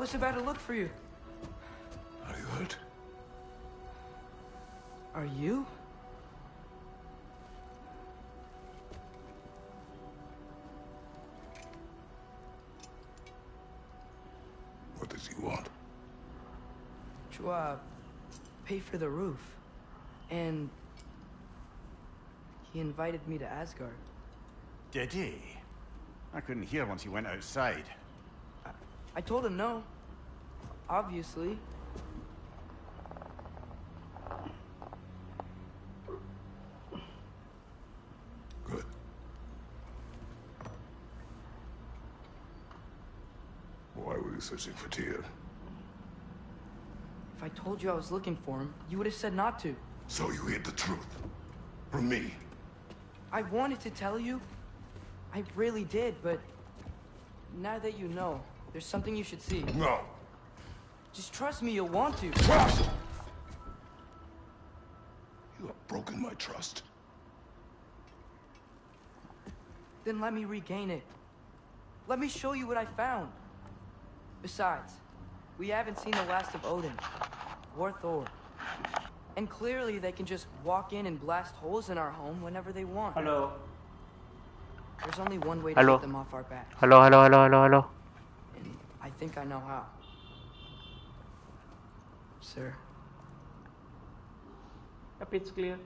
was about to look for you. Are you hurt? Are you? What does he want? To, pay for the roof. And he invited me to Asgard. Did he? I couldn't hear once he went outside. I told him no. Obviously. Good. Why were you searching for Tyr? If I told you I was looking for him, you would have said not to. So you hid the truth. From me. I wanted to tell you. I really did, but now that you know, there's something you should see. No. Just trust me, you'll want to. What? You have broken my trust. Then let me regain it. Let me show you what I found. Besides, we haven't seen the last of Odin, or Thor. And clearly they can just walk in and blast holes in our home whenever they want. Hello. There's only one way to get them off our backs. Hello. And I think I know how. Sir. Yep, it's clear.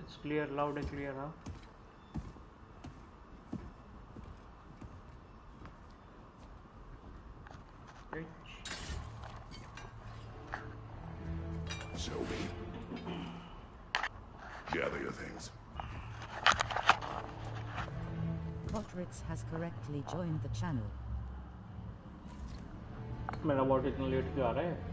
It's clear, loud and clear, huh? Right. Show me. Gather your things. Potrix has correctly joined the channel. मेरा bot इतना late क्यों आ रहा है?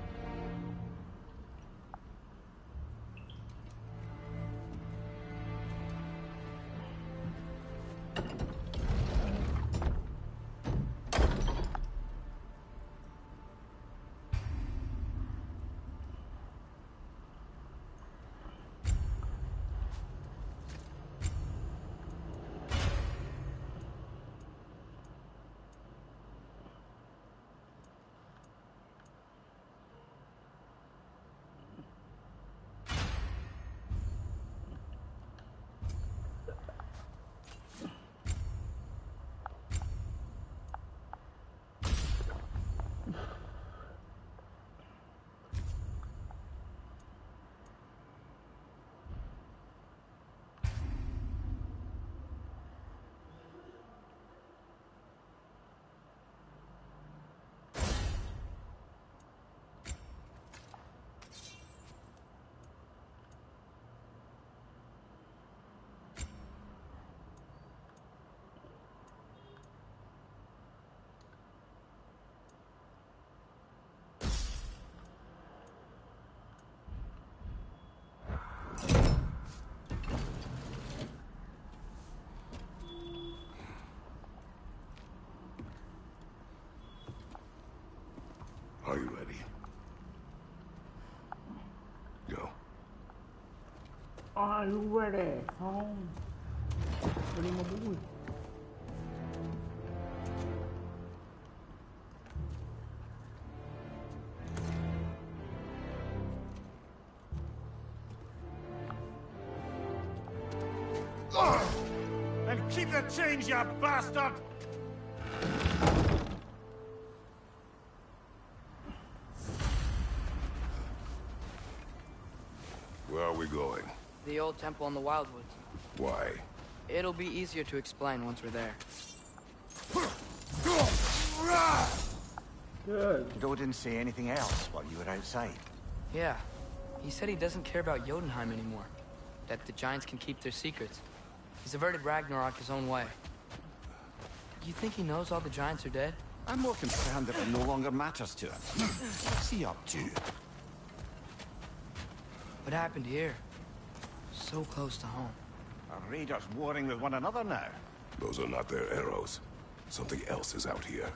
Are you ready? Go. Are you ready? Ready, my boy. And keep the change, you bastard! Where are we going? The old temple in the Wildwoods. Why? It'll be easier to explain once we're there. Good. Did Odin say anything else while you were outside? Yeah. He said he doesn't care about Jotunheim anymore. That the giants can keep their secrets. He's averted Ragnarok his own way. You think he knows all the giants are dead? I'm more concerned that it no longer matters to him. What's he up to? What happened here? So close to home. Are raiders warring with one another now? Those are not their arrows. Something else is out here.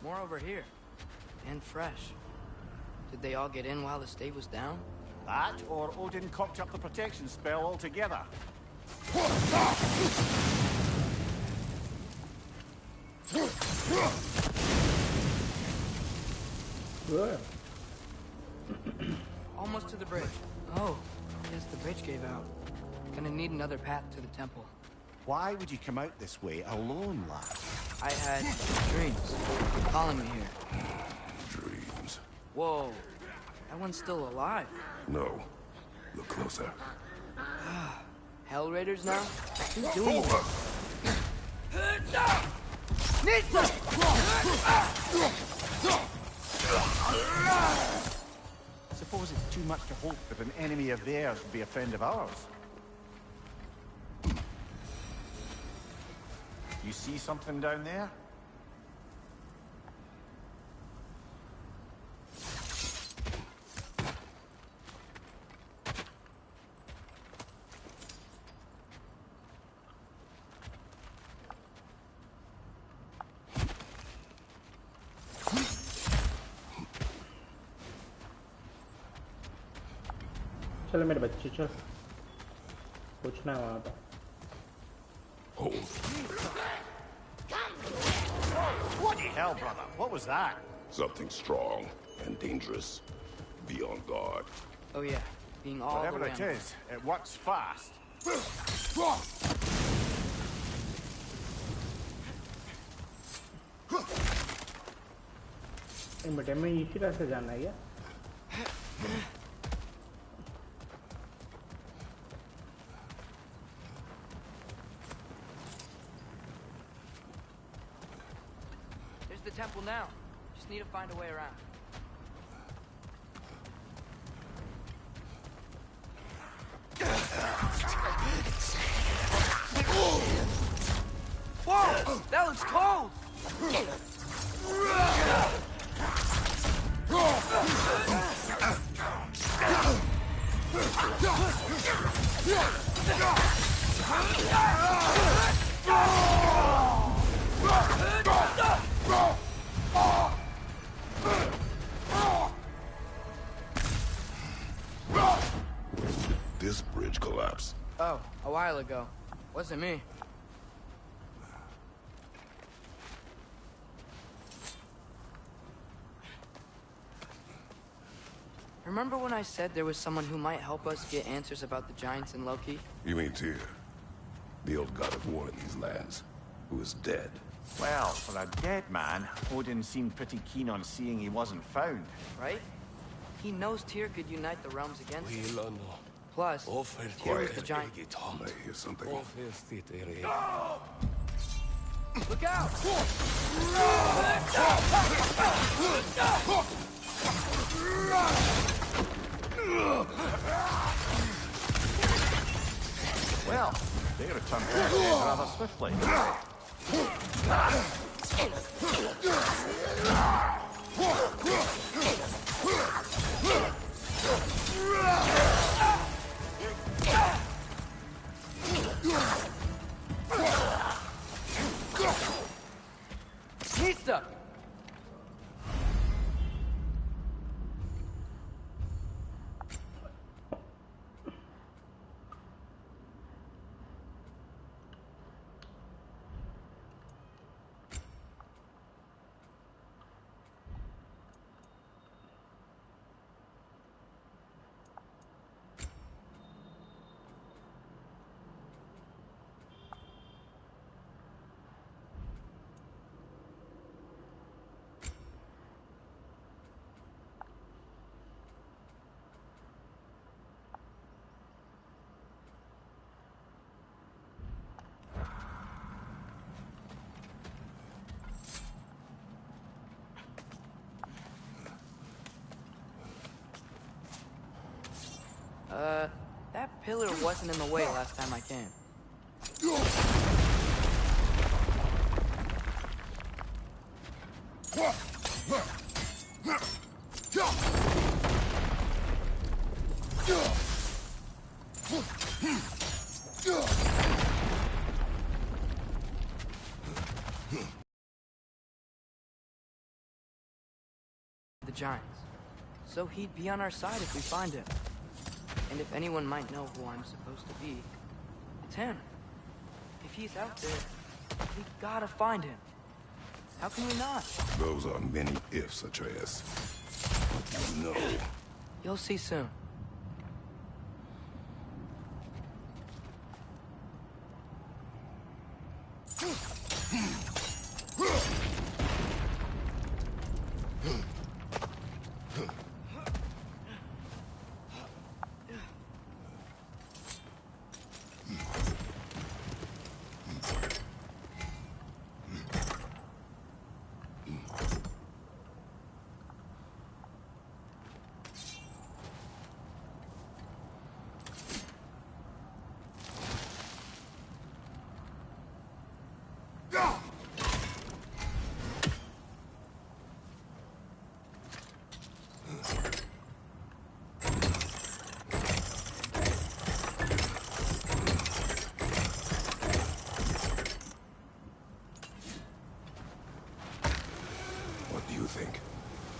More over here. And fresh. Did they all get in while the state was down? That, or Odin cocked up the protection spell altogether. Good. Almost to the bridge. Oh, yes, the bridge gave out. Gonna need another path to the temple. Why would you come out this way alone, lad? I had dreams calling me here. Dreams. Whoa, that one's still alive. No. Look closer. Hell Raiders now? Who's doing Over! Nisa! Suppose it's too much to hope that an enemy of theirs would be a friend of ours. You see something down there? चलो मेरे बच्चे चल पूछना है वहाँ पे Hold. Bloody hell, brother. What was that? Something strong and dangerous. Be on guard. Oh yeah, being all Whatever the way it on. is, it works fast. बेटे में इसी तरह से जाना है क्या There's the temple now. Just need to find a way around. Whoa! That looks cold! This bridge collapsed. Oh, a while ago. Wasn't me. Remember when I said there was someone who might help us get answers about the giants in Loki? You mean Tyr? The old god of war in these lands, who is dead. Well, for a dead man, Odin seemed pretty keen on seeing he wasn't found. Right? He knows Tyr could unite the realms against him. Ilano. Plus, Tyr was the giant. I hear something. Look out! Well, they returned rather swiftly. Nista! That pillar wasn't in the way last time I came. The giants. So he'd be on our side if we find him. And if anyone might know who I'm supposed to be, it's him. If he's out there, we gotta find him. How can we not? Those are many ifs, Atreus. You know. You'll see soon.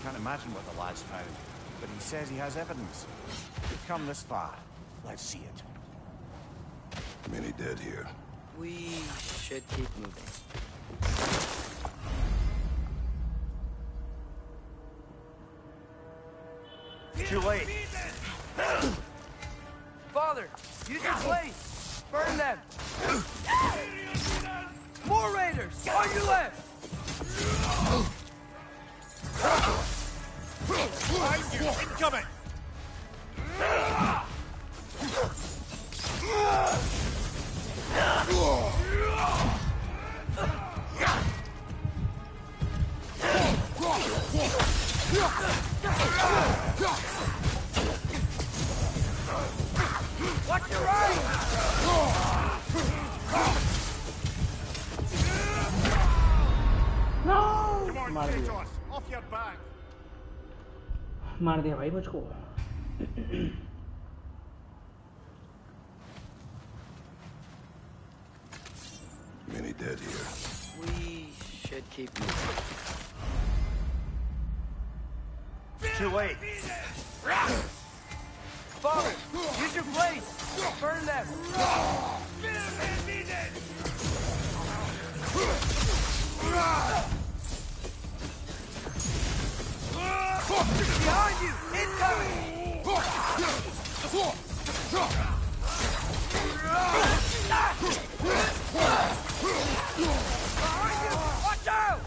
Can't imagine what the lad's found, but he says he has evidence. We've come this far. Let's see it. Many dead here. We should keep moving. Too late. Father, use your blade! Burn them! More raiders! On your left! Behind you! Incoming! Watch your right! No! Come on, मार दिया Kratos! Off your back! मार दिया भाई मुझको Many dead here. We should keep moving. Too late! Father, use your blade! Burn them! Behind you! Incoming! Behind you! Watch out!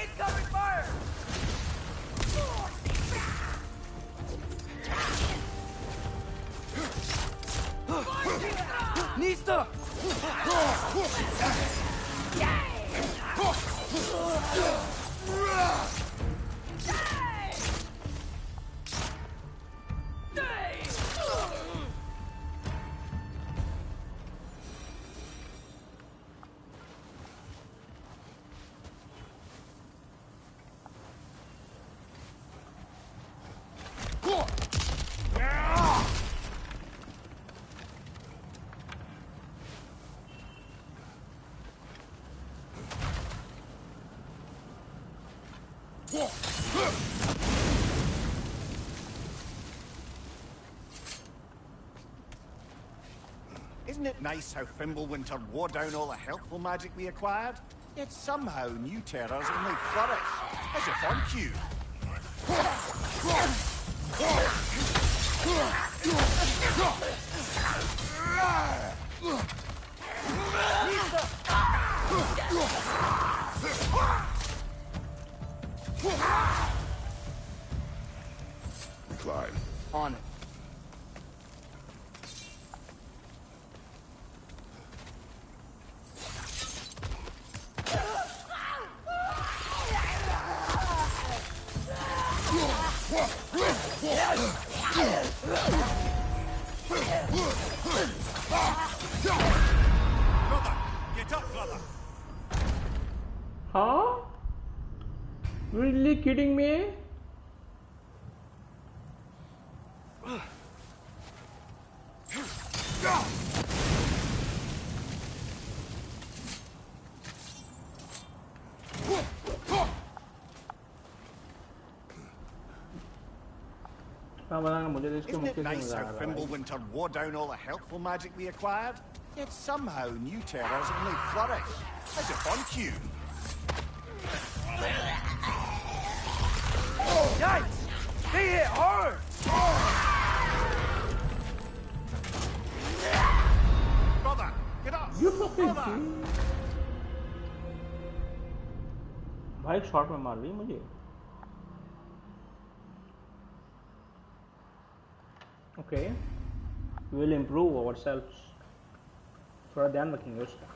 Incoming fire! Nista! Isn't it nice how Fimbulwinter wore down all the helpful magic we acquired? Yet somehow new terrors only flourish, as if on cue. Climb. On it. kidding me? Isn't it nice how Fimbulwinter wore down all the helpful magic we acquired? Yet somehow new terrors only flourish, as if on cue. Yikes! They hit hard! Brother, get up! You fucking Brother! भाई shot में मार ली मुझे. Okay, we will improve ourselves. थोड़ा ध्यान रखेंगे उसका.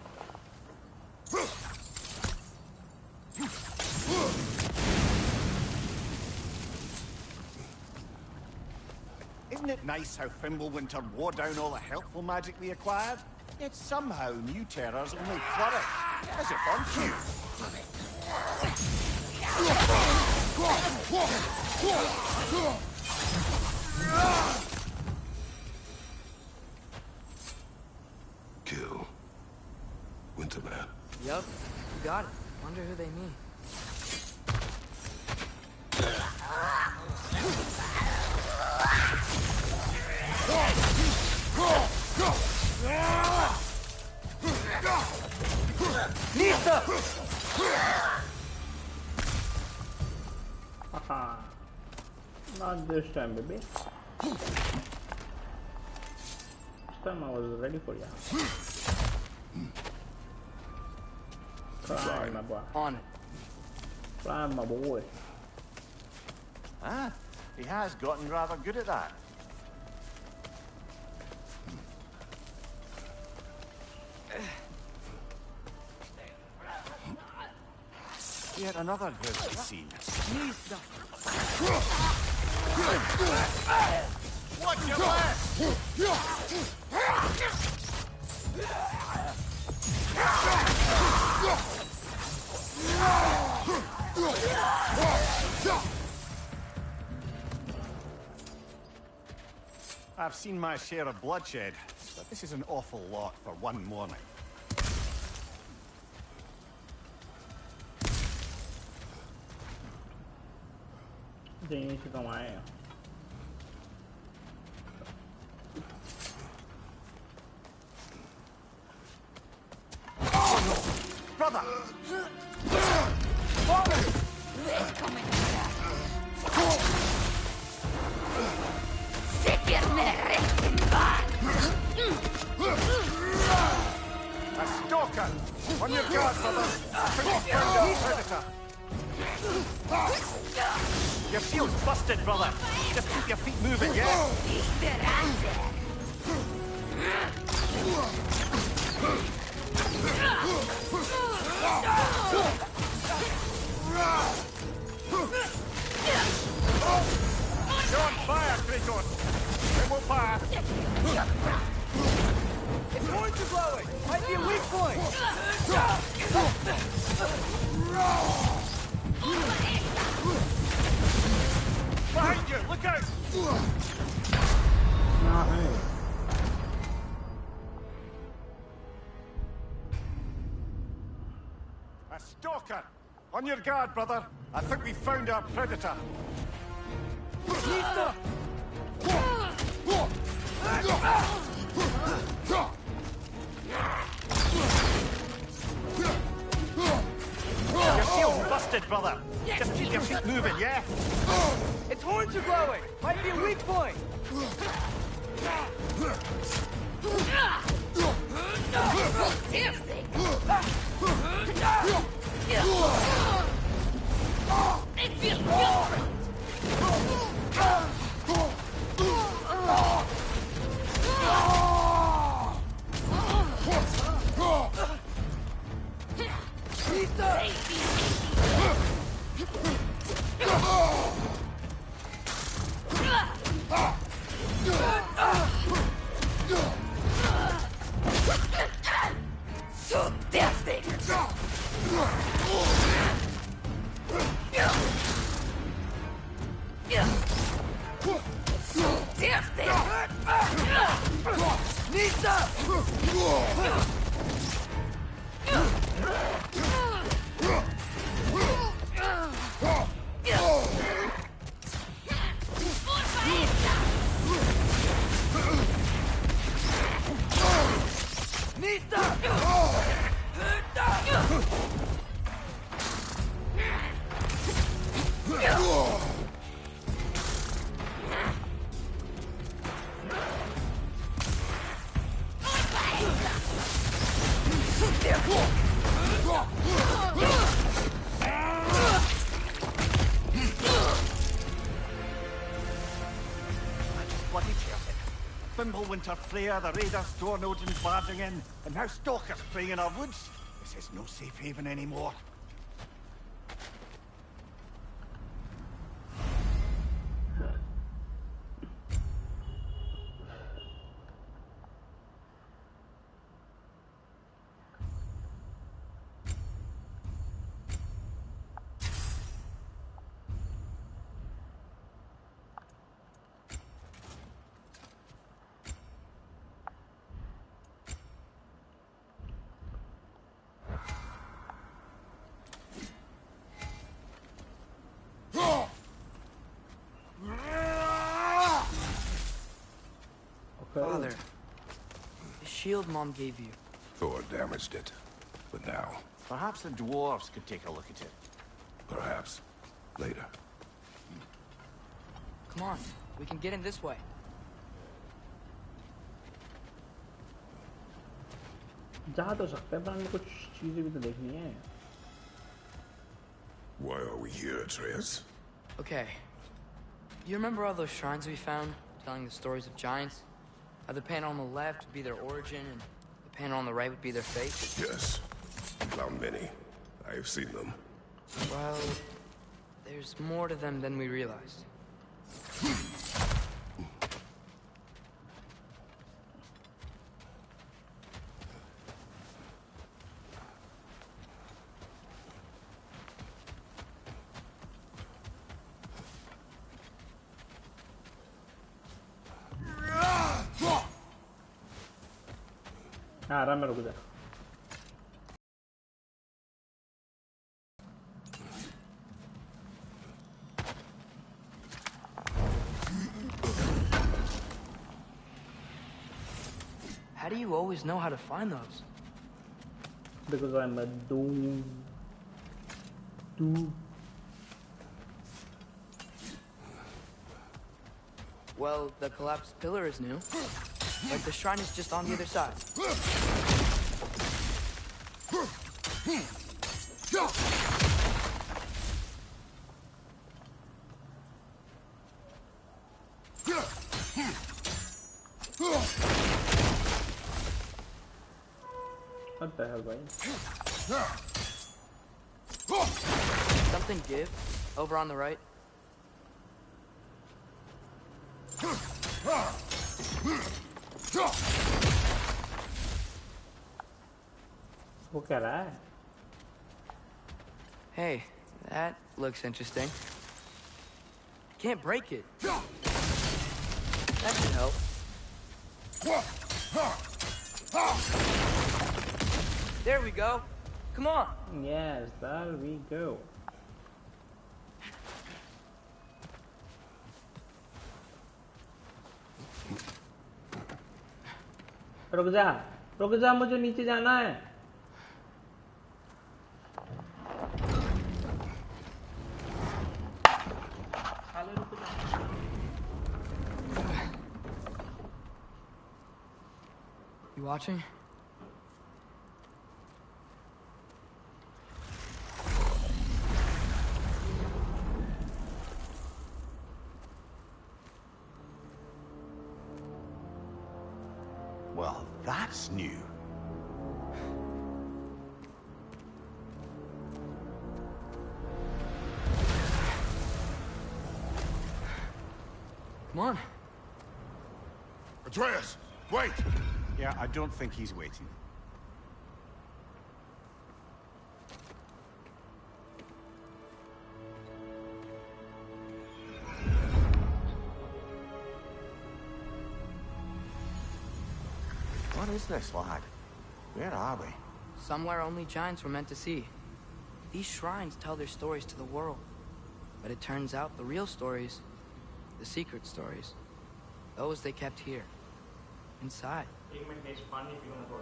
Isn't it nice how Fimbulwinter wore down all the helpful magic we acquired? Yet somehow new terrors only flourish, as if on cue. Kill. Winterman. Yup, you got it. Wonder who they mean. Nista! Haha. Not this time, baby. This time I was ready for you. Try, my boy. On it. Try, my boy. Ah, he has gotten rather good at that. Yet another grisly scene. Nista! Watch your left! I've seen my share of bloodshed, but this is an awful lot for one morning. यहीं से कमाए. Brother! A stalker! On your guard, brother! Predator! Your shield's busted, brother! Just keep your feet moving, yeah? You're on fire, Kratos! It will pass! Its horns are glowing! Might be a weak point! Behind you! Look out! नहीं. A stalker! On your guard, brother! I think we found our predator! Nista! Your shield's busted, brother! Just keep your feet moving, yeah? Its horns are glowing! Might be a weak point! It feels different! Bloody perfect. Fimbulwinter Freya, the Raiders, Stornodens barging in, and now stalkers preying in our woods. This is no safe haven anymore. Father, the shield Mom gave you. Thor damaged it. But now, Perhaps the dwarves could take a look at it. perhaps, later. Come on, we can get in this way. जा तो सकते हैं पर हमें कुछ चीजें भी तो देखनी है. Why are we here, Atreus? Okay. You remember all those shrines we found, telling the stories of giants? How the panel on the left would be their origin, and the panel on the right would be their fate? Yes. Found many. I have seen them. Well, there's more to them than we realized. आराम में रुक जा. How do you always know how to find those? Because I'm a doom. Well, the collapsed pillar is new. Like the shrine is just on the other side. What the hell, boy? Something give over on the right. वो क्या रहा है? Hey, that looks interesting. Can't break it. That should help. There we go. Come on. Yes, there we go. रुक जा, मुझे नीचे जाना है. You watching? Well, that's new. Come on. Atreus, wait! Yeah, I don't think he's waiting. What is this, lad? Where are we? Somewhere only giants were meant to see. These shrines tell their stories to the world. But it turns out the real stories, the secret stories, those they kept here, inside.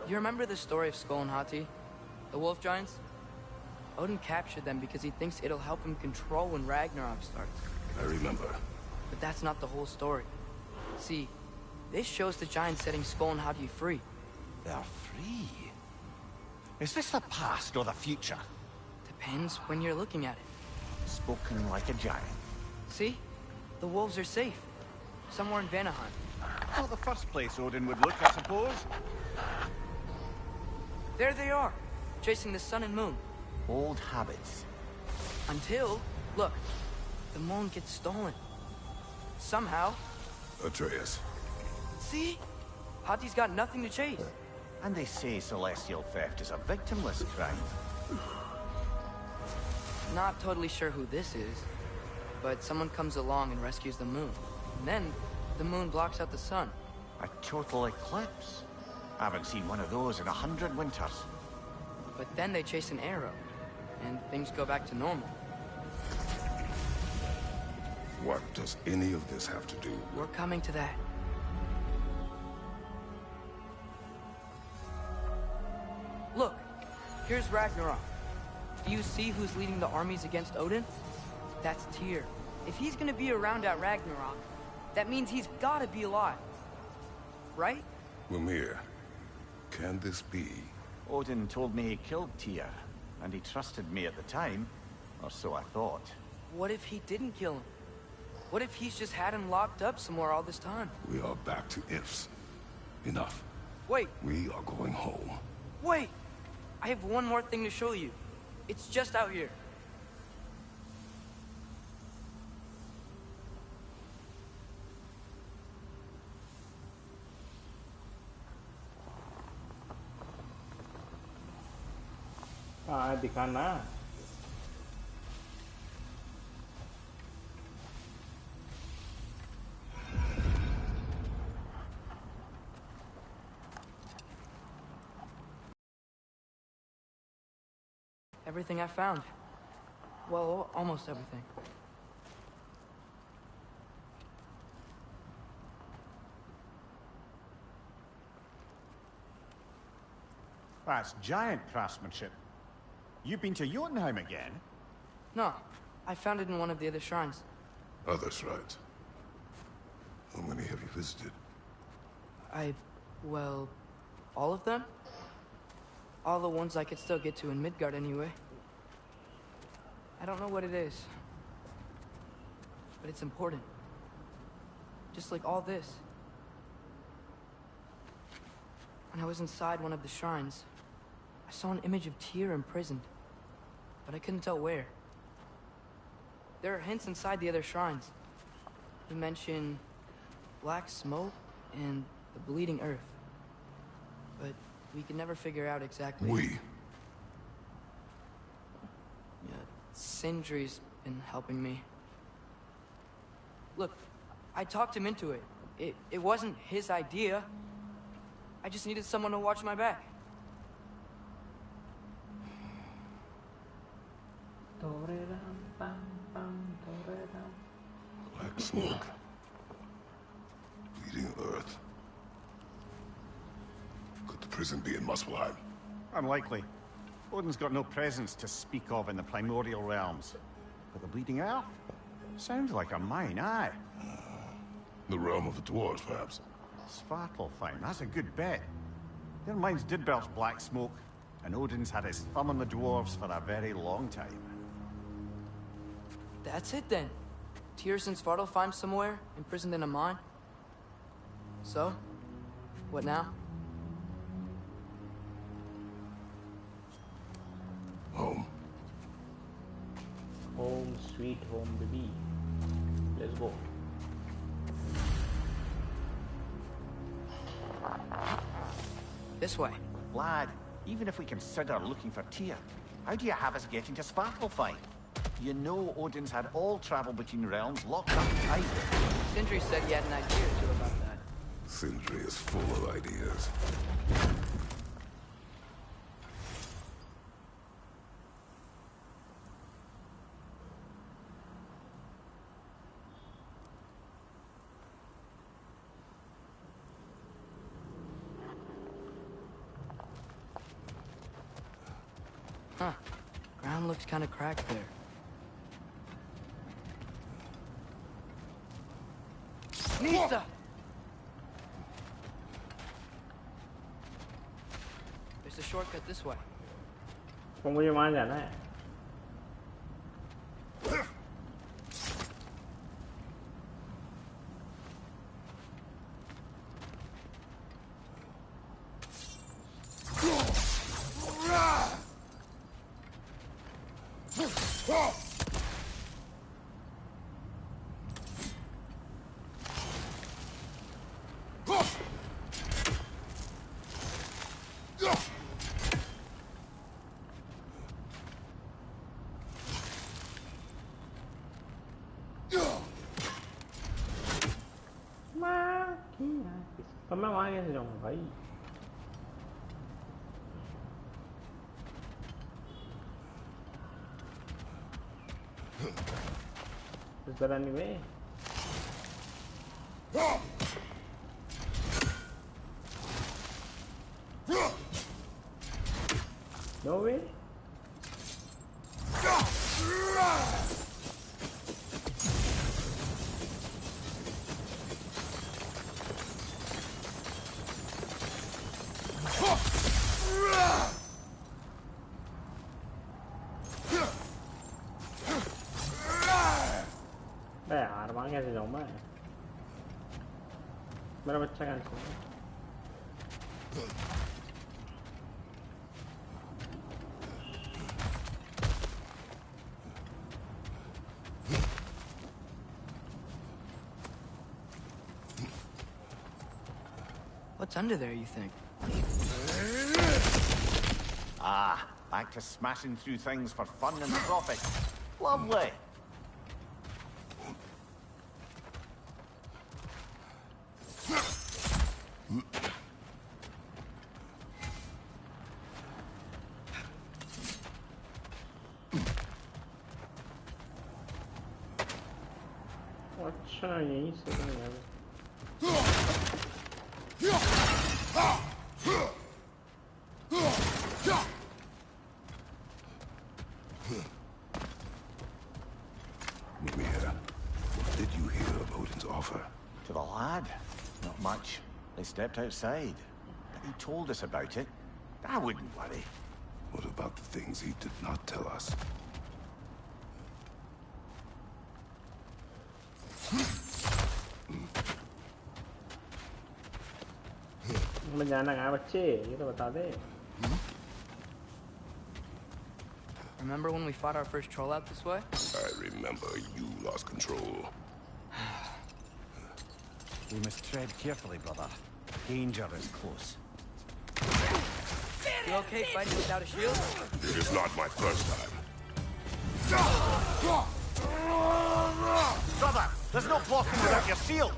You remember the story of Skull and Hati, the wolf giants? Odin captured them because he thinks it'll help him control when Ragnarok starts. I remember. But that's not the whole story. See, this shows the giants setting Skull and Hati free. They're free? Is this the past or the future? Depends when you're looking at it. Spoken like a giant. See? The wolves are safe. Somewhere in Vanaheim. Not the first place Odin would look, I suppose. There they are, chasing the sun and moon. Old habits. Until, look, the moon gets stolen. Somehow. Atreus. See? Hati's got nothing to chase. And they say celestial theft is a victimless crime. Not totally sure who this is, but someone comes along and rescues the moon. And then, the moon blocks out the sun. A total eclipse. I haven't seen one of those in 100 winters. But then they chase an arrow, and things go back to normal. What does any of this have to do? We're coming to that. Look, here's Ragnarok. Do you see who's leading the armies against Odin? That's Tyr. If he's gonna be around at Ragnarok, that means he's gotta be alive. Right? Mimir, can this be? Odin told me he killed Tyr, and he trusted me at the time, or so I thought. What if he didn't kill him? What if he's just had him locked up somewhere all this time? We are back to ifs. Enough. Wait, We are going home. wait! I have one more thing to show you. It's just out here. दिखाना. Everything I found. Well, almost everything. That's giant craftsmanship. You've been to Jotunheim again? No, I found it in one of the other shrines. Other shrines. How many have you visited? Well, all of them? All the ones I could still get to in Midgard anyway. I don't know what it is, but it's important. Just like all this. When I was inside one of the shrines, I saw an image of Tyr imprisoned, but I couldn't tell where. There are hints inside the other shrines. You mention black smoke and the bleeding earth, but we could never figure out exactly. Yeah, Sindri's been helping me. Look, I talked him into it. It wasn't his idea. I just needed someone to watch my back. Black smoke. Bleeding earth. Could the prison be in Muspelheim? Unlikely. Odin's got no presence to speak of in the primordial realms. But the Bleeding Earth? Sounds like a mine, aye. The realm of the dwarves, perhaps. Svartalfheim, that's a good bet. Their mines did belch black smoke, and Odin's had his thumb on the dwarves for a very long time. That's it then. Tyr's in Svartalfheim somewhere, imprisoned in a mine. So, what now? Home. Home sweet home, baby. Let's go. This way. Lad, even if we consider looking for Tyr, how do you have us getting to Svartalfheim? You know Odin's had all travel between realms locked up tight. Sindri said he had an idea or two about that. Sindri is full of ideas. Huh. Ground looks kind of cracked there. Nista! There's a shortcut this way. Không có gì जाना है. मैं वहाँ कैसे जाऊँगा भाई? Is there any way? No way? यार वहाँ कैसे जाऊँ मैं? मेरा बच्चा कैसे? What's under there, you think? Ah, back to smashing through things for fun and profit. Lovely. अच्छा यहीं से यार What did you hear of Odin's offer? To the lad? Not much. They stepped outside. But he told us about it. I wouldn't worry. What about the things he did not tell us? मैं जाना कहाँ बच्चे ये तो बता दे. Remember when we fought our first troll out this way? I remember you lost control. We must tread carefully, brother. Danger is close. You okay fighting without a shield? It is not my first time. Brother, there's no blocking without your shield.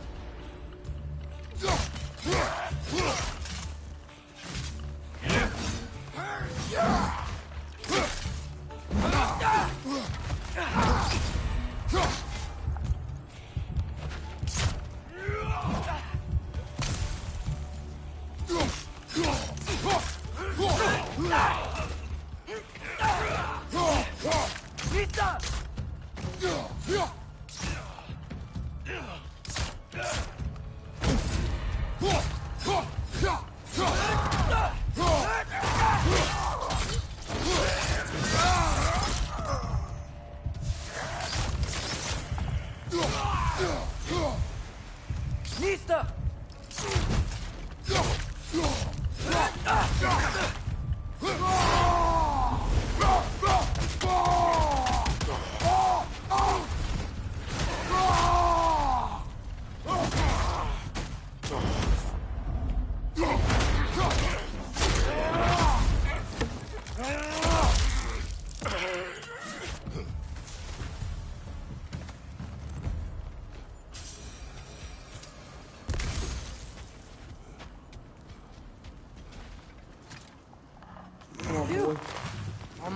Nista!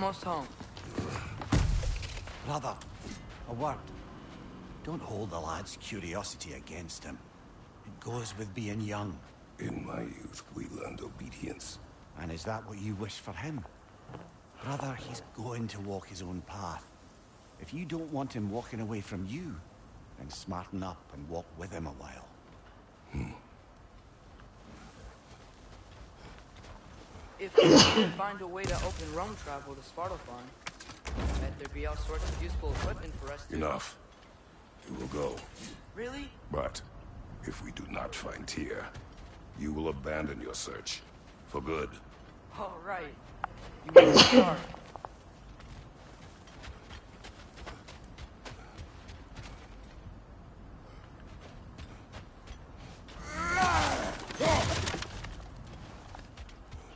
almost home. Brother, a word. Don't hold the lad's curiosity against him. It goes with being young. In my youth, we learned obedience. And is that what you wish for him? Brother, he's going to walk his own path. If you don't want him walking away from you, then smarten up and walk with him a while. If we could find a way to open roam travel to Svartalfheim, bet there'd be all sorts of useful equipment for us to... Enough. You will go. Really? But if we do not find Tyr, you will abandon your search. For good. All right. You want to start?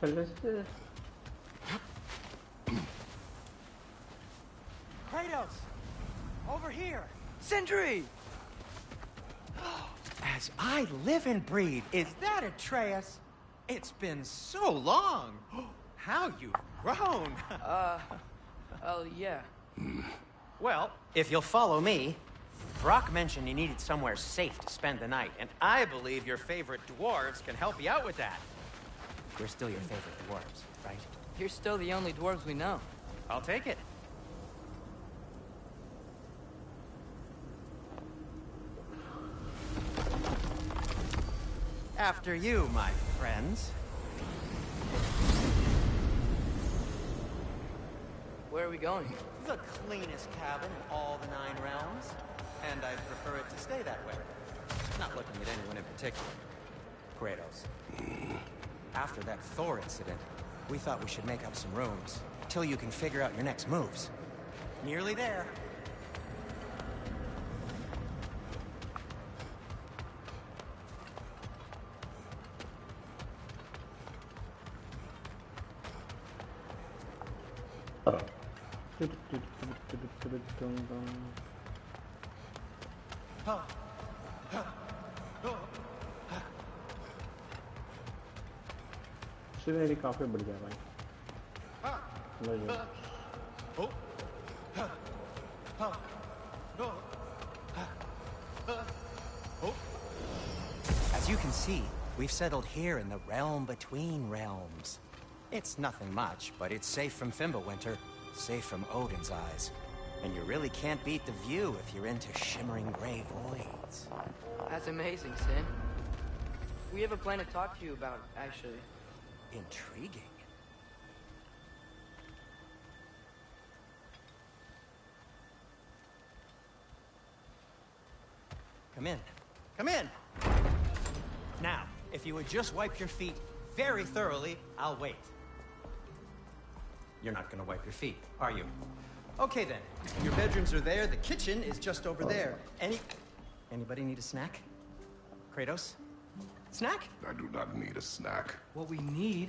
चल वैसे Kratos! Over here! Sentry! As I live and breathe, is that Atreus? It's been so long! How you've grown! Oh, yeah. Well, if you'll follow me, Brock mentioned you needed somewhere safe to spend the night, and I believe your favorite dwarves can help you out with that. We're still your favorite dwarves, right? You're still the only dwarves we know. I'll take it. After you, my friends. Where are we going? The cleanest cabin in all the 9 realms. And I'd prefer it to stay that way. Not looking at anyone in particular. Kratos. After that Thor incident, we thought we should make up some rooms, till you can figure out your next moves. Nearly there. मेरी काफी बढ़िया भाई As you can see, we've settled here in the realm between realms. It's nothing much, but it's safe from Fimbulwinter, safe from Odin's eyes. And you really can't beat the view if you're into shimmering gray voids. That's amazing, Sin. We have a plan to talk to you about, actually. Intriguing. Come in. Come in! Now, if you would just wipe your feet very thoroughly, I'll wait. You're not gonna wipe your feet, are you? Okay then. Your bedrooms are there, the kitchen is just over there. Anybody need a snack? Kratos? Snack? I do not need a snack. What we need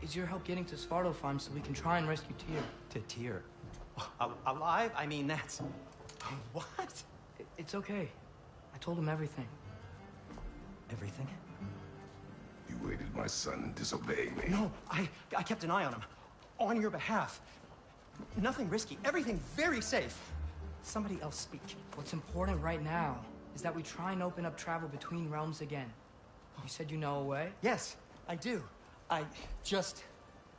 is your help getting to Svartalfheim so we can try and rescue Tyr. To Tyr? Alive? I mean, that's... What? It's okay. I told him everything. Everything? You aided my son in disobeying me. No, I kept an eye on him. On your behalf. Nothing risky. Everything very safe. Somebody else speak. What's important right now is that we try and open up travel between realms again. You said you know a way? Yes, I do.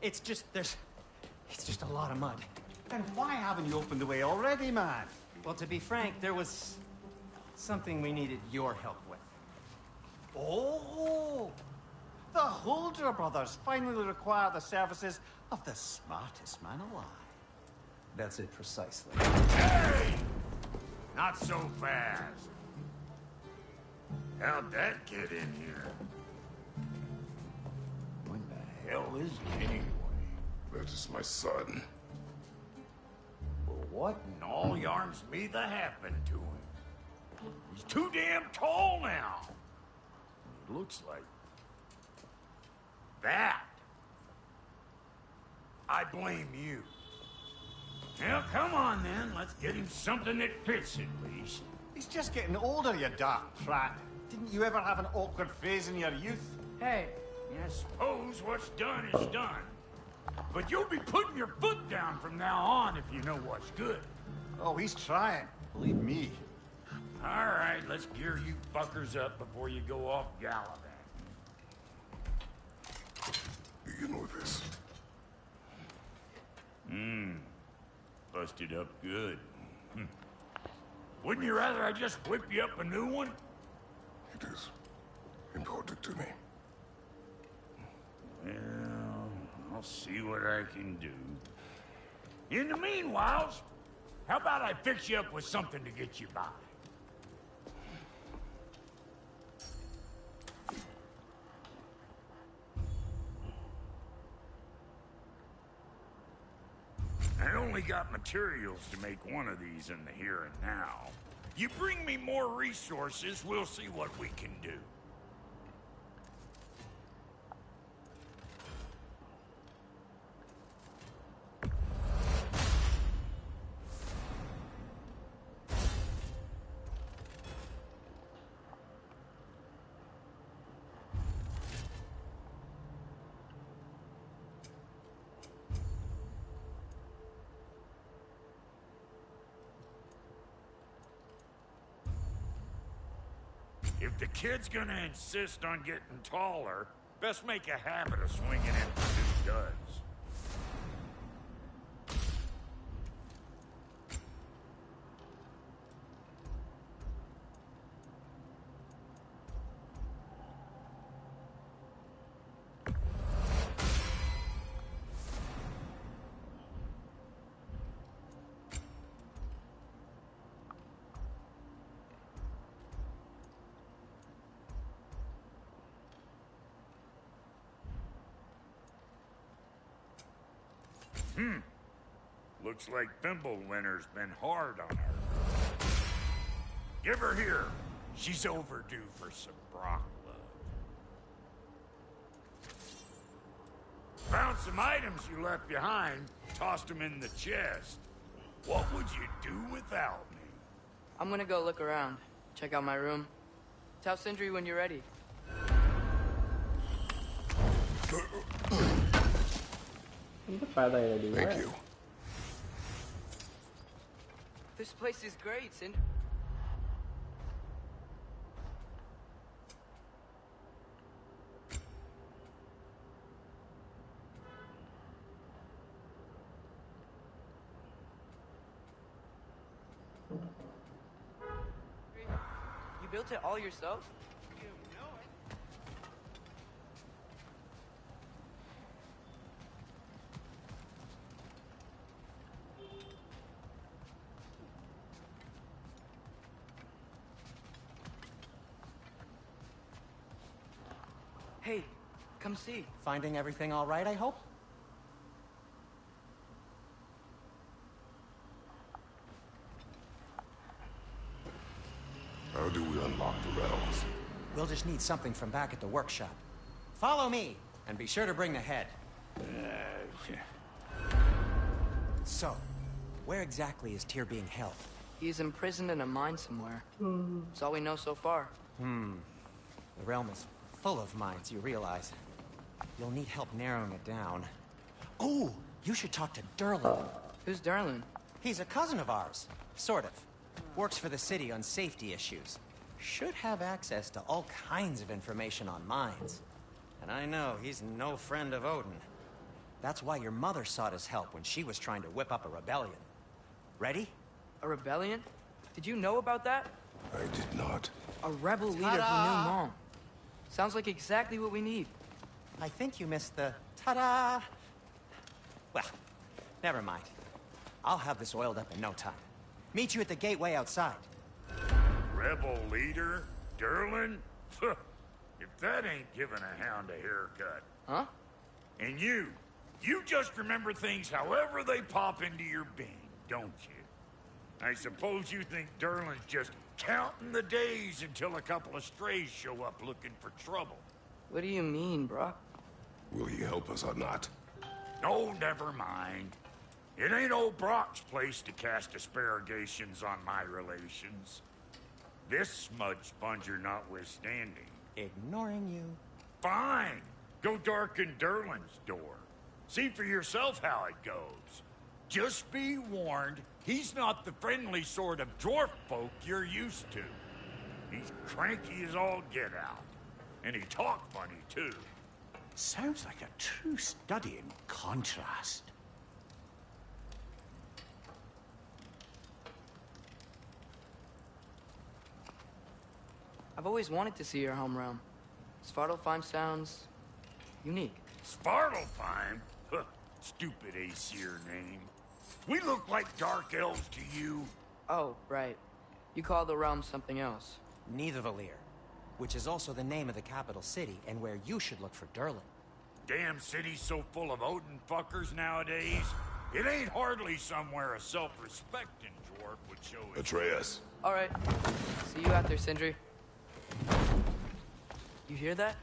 It's just a lot of mud. Then why haven't you opened the way already, man? Well, to be frank, there was something we needed your help with. Oh! The Holder brothers finally require the services of the smartest man alive. That's it precisely. Hey! Not so fast. How'd that get in here? When the hell is he anyway? That is my son. Well, what in all yarns me that happened to him? He's too damn tall now. It looks like that. I blame you. Now, come on then. Let's get him something that fits at least. He's just getting older, you dark prat. Didn't you ever have an awkward phase in your youth? Hey, I suppose what's done is done. But you'll be putting your foot down from now on if you know what's good. Oh, he's trying. Believe me. All right, let's gear you fuckers up before you go off gallivanting. You know this. Busted up good. Wouldn't you rather I just whip you up a new one? It is important to me. Well, I'll see what I can do. In the meanwhile, how about I fix you up with something to get you by? I only got materials to make one of these in the here and now. You bring me more resources, we'll see what we can do. If the kid's gonna insist on getting taller, best make a habit of swinging in for new duds. Looks like Thimblewinter's been hard on her. Give her here. She's overdue for some Brock love. Found some items you left behind, tossed them in the chest. What would you do without me? I'm gonna go look around. Check out my room. Tell Sindri when you're ready. Thank you. This place is great, Sindri. You built it all yourself? Hey, come see. Finding everything all right, I hope? How do we unlock the realms? We'll just need something from back at the workshop. Follow me, and be sure to bring the head. So, where exactly is Tyr being held? He's imprisoned in a mine somewhere. That's all we know so far. The realm is full of mines, you realize. You'll need help narrowing it down. Oh, you should talk to Derlin. Who's Derlin? He's a cousin of ours, sort of. Works for the city on safety issues. Should have access to all kinds of information on mines. And I know he's no friend of Odin. That's why your mother sought his help when she was trying to whip up a rebellion. Ready? A rebellion? Did you know about that? I did not. A rebel leader who knew Mom. Sounds like exactly what we need. I think you missed the ta-da! Well, never mind. I'll have this oiled up in no time. Meet you at the gateway outside. Rebel leader? Derlin? If that ain't giving a hound a haircut. Huh? And you just remember things however they pop into your being, don't you? I suppose you think Derlin's just counting the days until a couple of strays show up looking for trouble. What do you mean, Brock? Will he help us or not? No, never mind. It ain't old Brock's place to cast asparagations on my relations. This smudge sponger notwithstanding. Ignoring you. Fine. Go darken Derlin's door. See for yourself how it goes. Just be warned, he's not the friendly sort of dwarf folk you're used to. He's cranky as all get out. And he talk funny, too. Sounds like a true study in contrast. I've always wanted to see your home realm. Svartalfheim sounds unique. Svartalfheim? Huh, stupid Aesir name. We look like dark elves to you. Oh, right. You call the realm something else. Nidavellir, which is also the name of the capital city and where you should look for Durlin. Damn city's so full of Odin fuckers nowadays. It ain't hardly somewhere a self-respecting dwarf would show his... Atreus. All right. See you out there, Sindri. You hear that?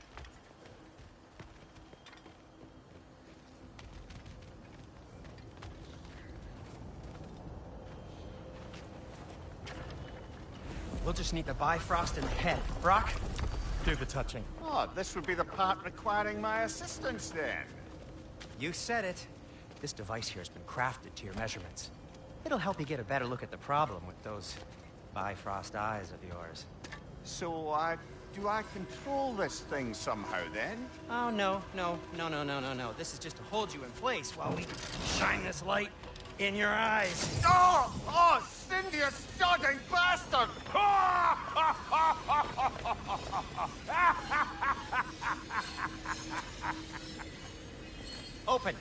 We'll just need the Bifrost in the head. Brock, do the touching. Oh, this would be the part requiring my assistance then. You said it. This device here has been crafted to your measurements. It'll help you get a better look at the problem with those Bifrost eyes of yours. So, do I control this thing somehow then? Oh, no. This is just to hold you in place while we shine this light in your eyes. Oh, Cindy, you stunning bastard! Open!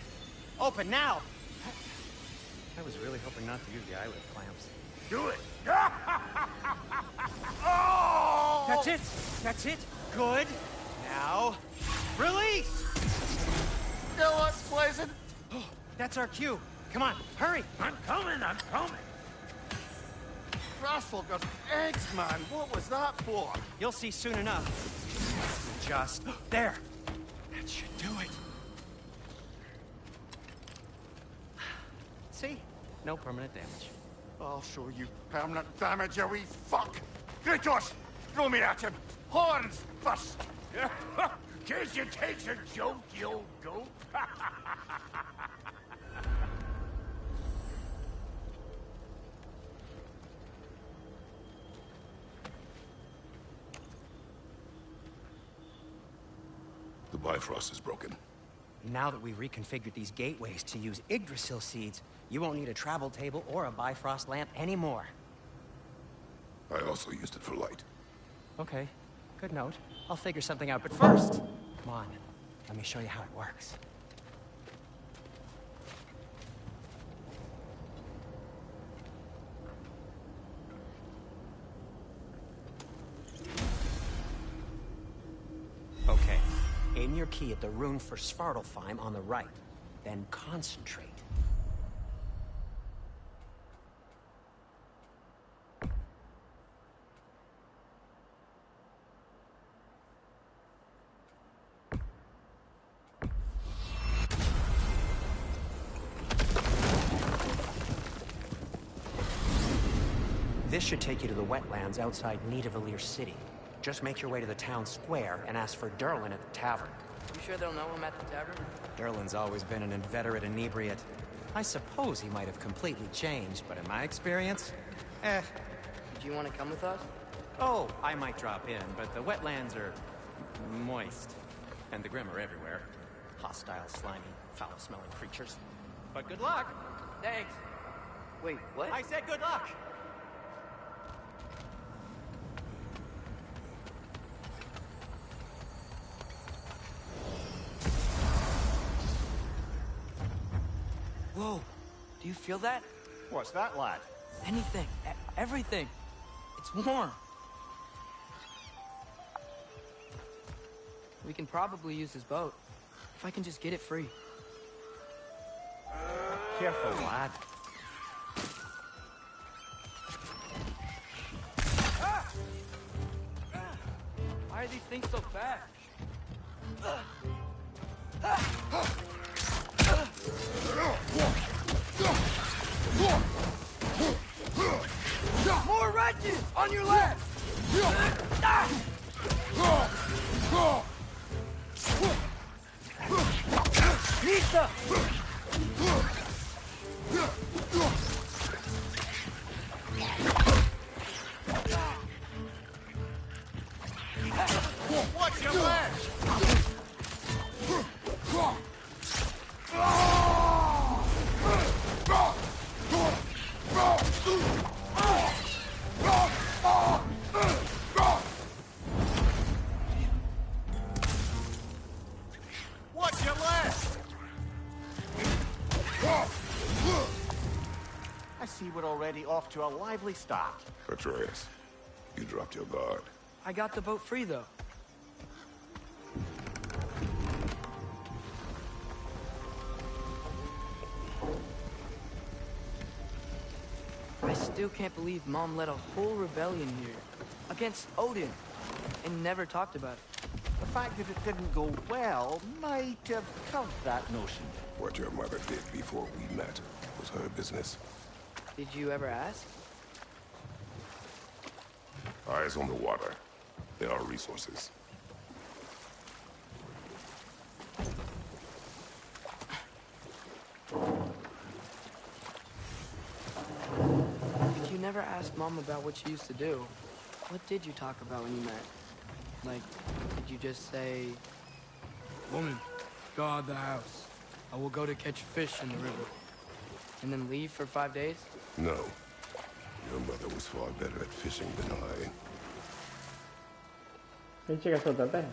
Open now! I was really hoping not to use the eyelid clamps. Do it! Oh! That's it! That's it! Good! Now, release! Still what's blazing? That's our cue. Come on, hurry! I'm coming! Grassfogger's eggs, man. What was that for? You'll see soon enough. Just there. That should do it. See? No permanent damage. I'll show you permanent damage, you wee fuck! Kratos! Throw me at him! Horns first! Guess you takes a joke, you old goat. The Bifrost is broken. Now that we've reconfigured these gateways to use Yggdrasil seeds, you won't need a travel table or a Bifrost lamp anymore. I also used it for light. Okay, good note. I'll figure something out, but first, come on, let me show you how it works. Okay, aim your key at the rune for Svartalfheim on the right, then concentrate. This should take you to the wetlands outside Nidavellir City. Just make your way to the town square and ask for Durlin at the tavern. You sure they'll know him at the tavern? Durlin's always been an inveterate inebriate. I suppose he might have completely changed, but in my experience, Do you want to come with us? Oh, I might drop in, but the wetlands are moist. And the Grim are everywhere. Hostile, slimy, foul-smelling creatures. But good luck! Thanks. Wait, what? I said good luck! Whoa. Do you feel that? What's that, lad? Anything. Everything. It's warm. We can probably use his boat. If I can just get it free. Careful, lad. Why are these things so fast? More wretches! On your left! Nista! see we're already off to a lively start. Atreus, you dropped your guard. I got the boat free, though. I still can't believe Mom led a whole rebellion here. Against Odin. And never talked about it. The fact that it didn't go well might have curved that notion. What your mother did before we met was her business. Did you ever ask? Eyes on the water. There are resources. If you never asked Mom about what she used to do, what did you talk about when you met? Like, did you just say, "Woman, guard the house. I will go to catch fish in the river." And then leave for 5 days? No. Your mother was far better at fishing than I. नीचे कैसे उतरता है?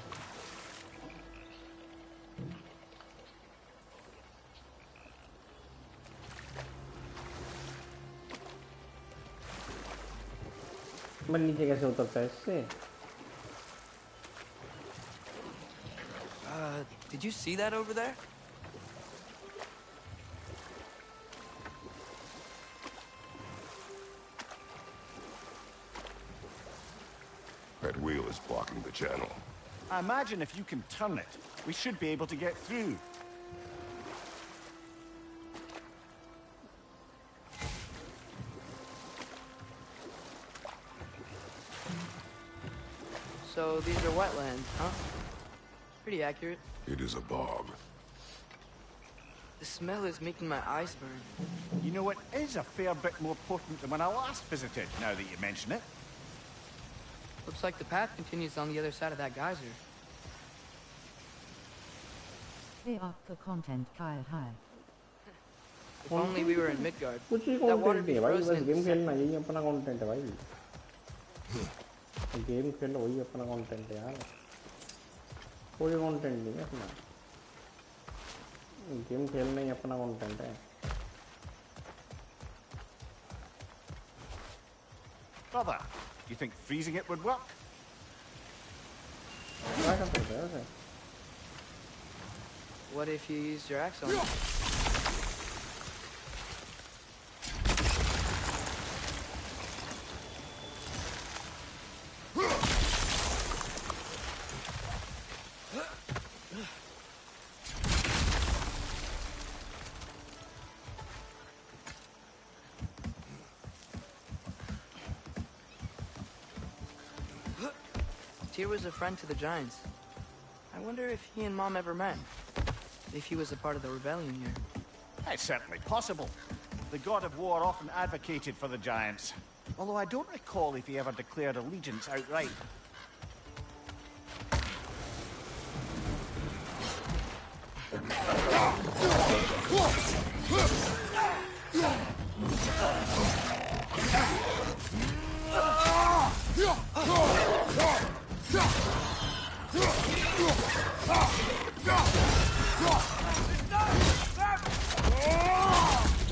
मैं नीचे कैसे उतरता है इससे? Did you see that over there? That wheel is blocking the channel. I imagine if you can turn it, we should be able to get through. So these are wetlands, huh? Pretty accurate. It is a bog. The smell is making my eyes burn. You know, it is a fair bit more potent than when I last visited, now that you mention it. Looks like the path continues on the other side of that geyser. They are the content Kyle high. If only we were in Midgard. कुछ ही That water content be नहीं है भाई, frozen बस in game seconds. खेलना यही अपना content है भाई. गेम खेलो वही अपना कंटेंट है यार. कोई कंटेंट नहीं है अपना. गेम खेलना ही अपना कंटेंट है. Brother, you think freezing it would work? क्या कर सकते हैं वैसे? What if you used your axe on it? Tyr was a friend to the Giants. I wonder if he and Mom ever met. If he was a part of the rebellion here. It's certainly possible. The god of war often advocated for the giants. Although I don't recall if he ever declared allegiance outright.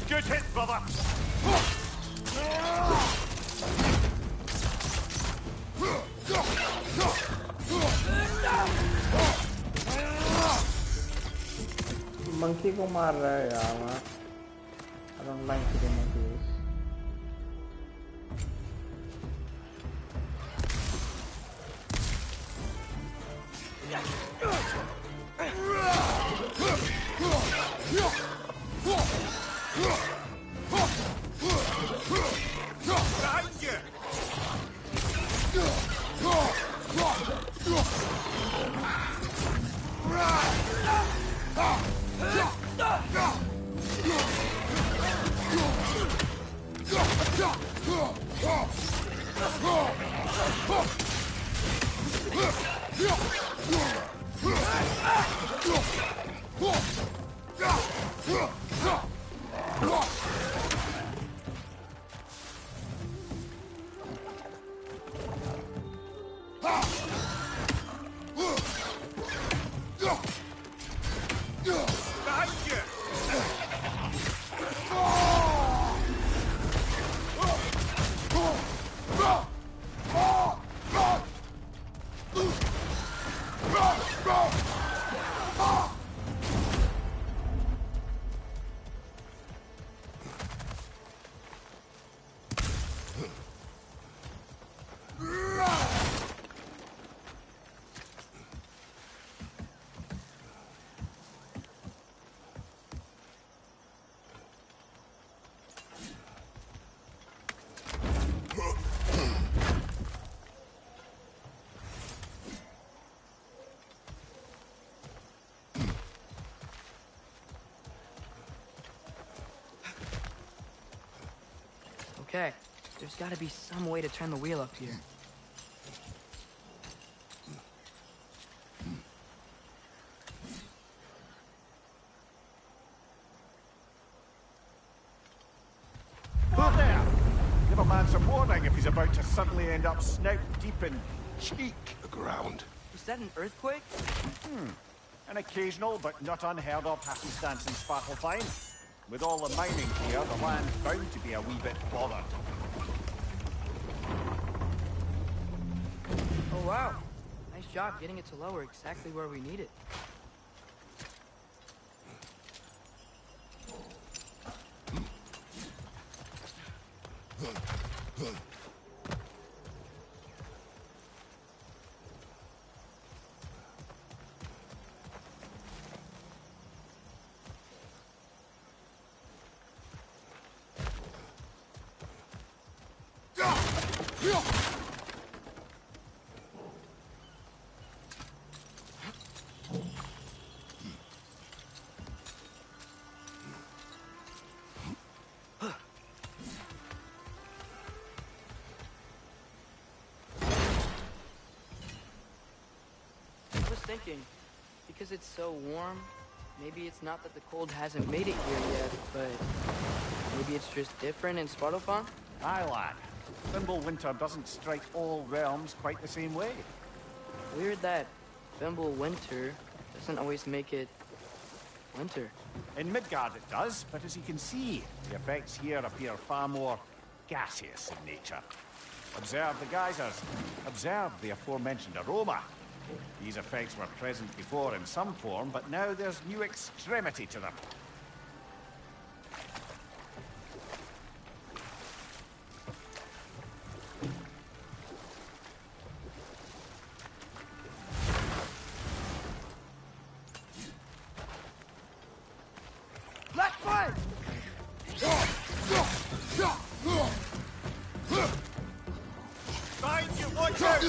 Good hit, brother! Monkey को मार रहा है यार. I don't like the monkeys. Okay, there's gotta be some way to turn the wheel up here. Who there? Give a man some warning if he's about to suddenly end up snout deep in cheek. The ground. Was that an earthquake? An occasional but not unheard of happenstance in Svartalfheim. With all the mining here, the land's bound to be a wee bit bothered. Oh wow, nice job getting it to lower exactly where we need it. I was thinking, because it's so warm, maybe it's not that the cold hasn't made it here yet, but maybe it's just different in Svartalfheim? Aye, lad. Thimble winter doesn't strike all realms quite the same way. Weird that Thimble winter doesn't always make it winter. In Midgard it does, but as you can see, the effects here appear far more gaseous in nature. Observe the geysers. Observe the aforementioned aroma. These effects were present before in some form, but now there's new extremity to them. Left foot! Find you, watch out!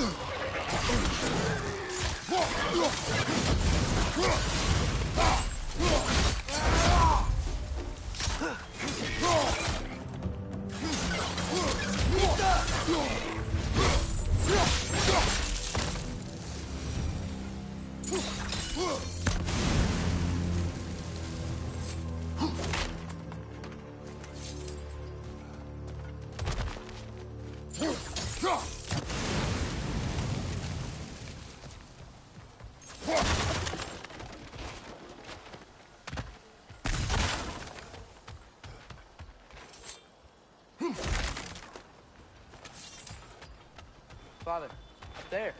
Father, up there.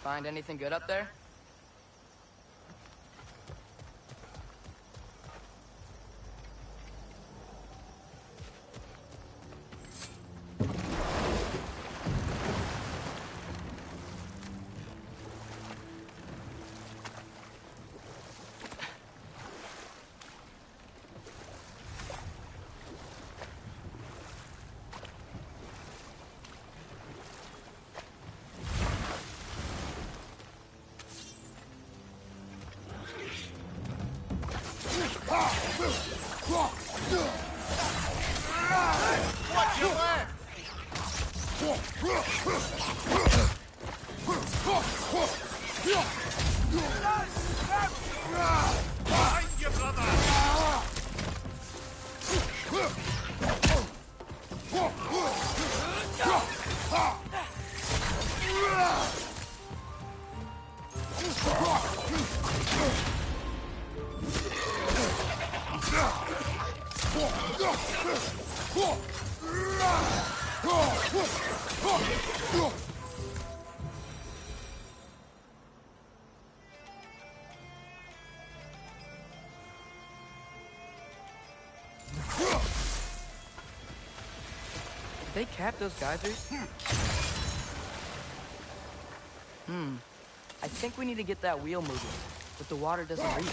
Find anything good up there? Watch your left! Behind you, brother! They cap those geysers? I think we need to get that wheel moving, but the water doesn't reach.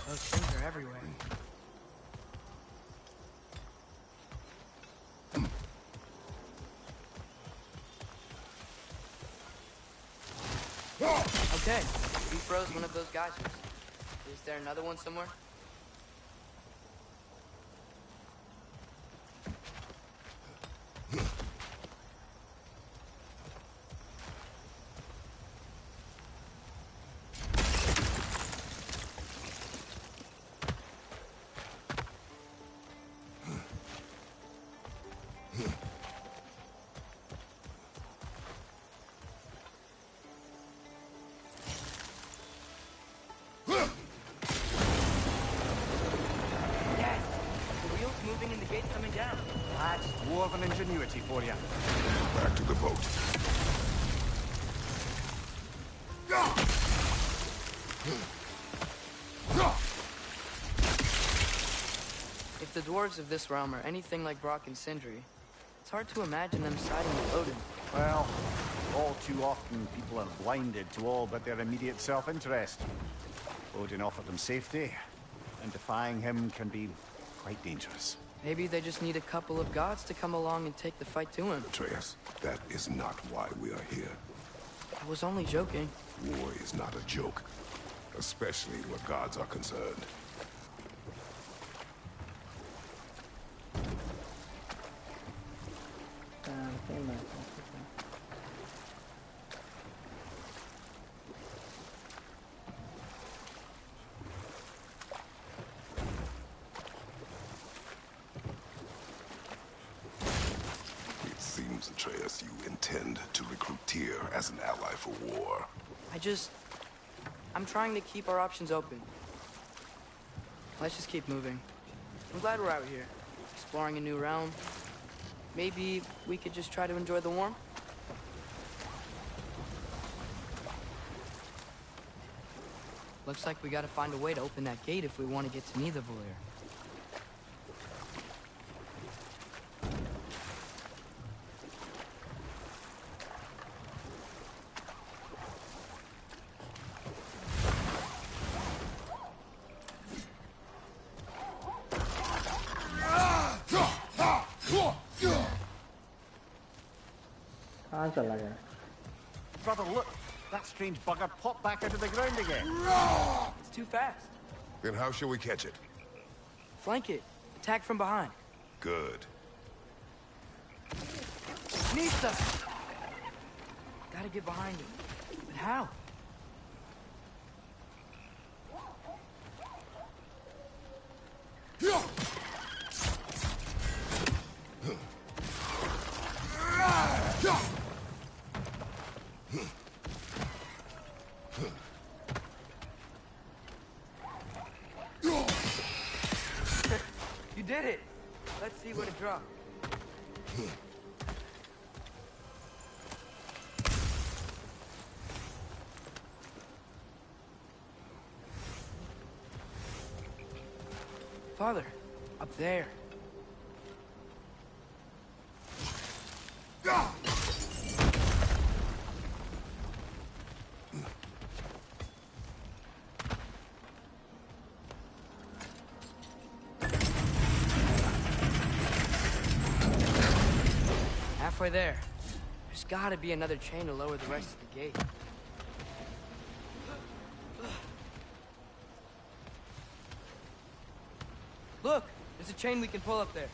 Those things are everywhere. Okay, we froze one of those geysers. Is there another one somewhere? That's dwarven ingenuity for you. Back to the boat. If the dwarves of this realm are anything like Brock and Sindri, it's hard to imagine them siding with Odin. Well, all too often people are blinded to all but their immediate self-interest. Odin offered them safety, and defying him can be quite dangerous. Maybe they just need a couple of gods to come along and take the fight to him. Atreus, that is not why we are here. I was only joking. War is not a joke, especially where gods are concerned. It seems, Atreus, you intend to recruit Tyr as an ally for war. I'm trying to keep our options open. Let's just keep moving. I'm glad we're out here, exploring a new realm. Maybe we could just try to enjoy the warmth? Looks like we gotta find a way to open that gate if we want to get to Nidavellir. Brother, look! That strange bugger popped back out of the ground again. It's too fast. Then how shall we catch it? Flank it. Attack from behind. Good. Nista! Gotta get behind him. But how? You did it! Let's see what it dropped. Father, up there. Halfway there. There's gotta be another chain to lower the rest of the gate. Look! There's a chain we can pull up there.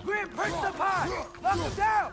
Grim, perch up high! Lock him down!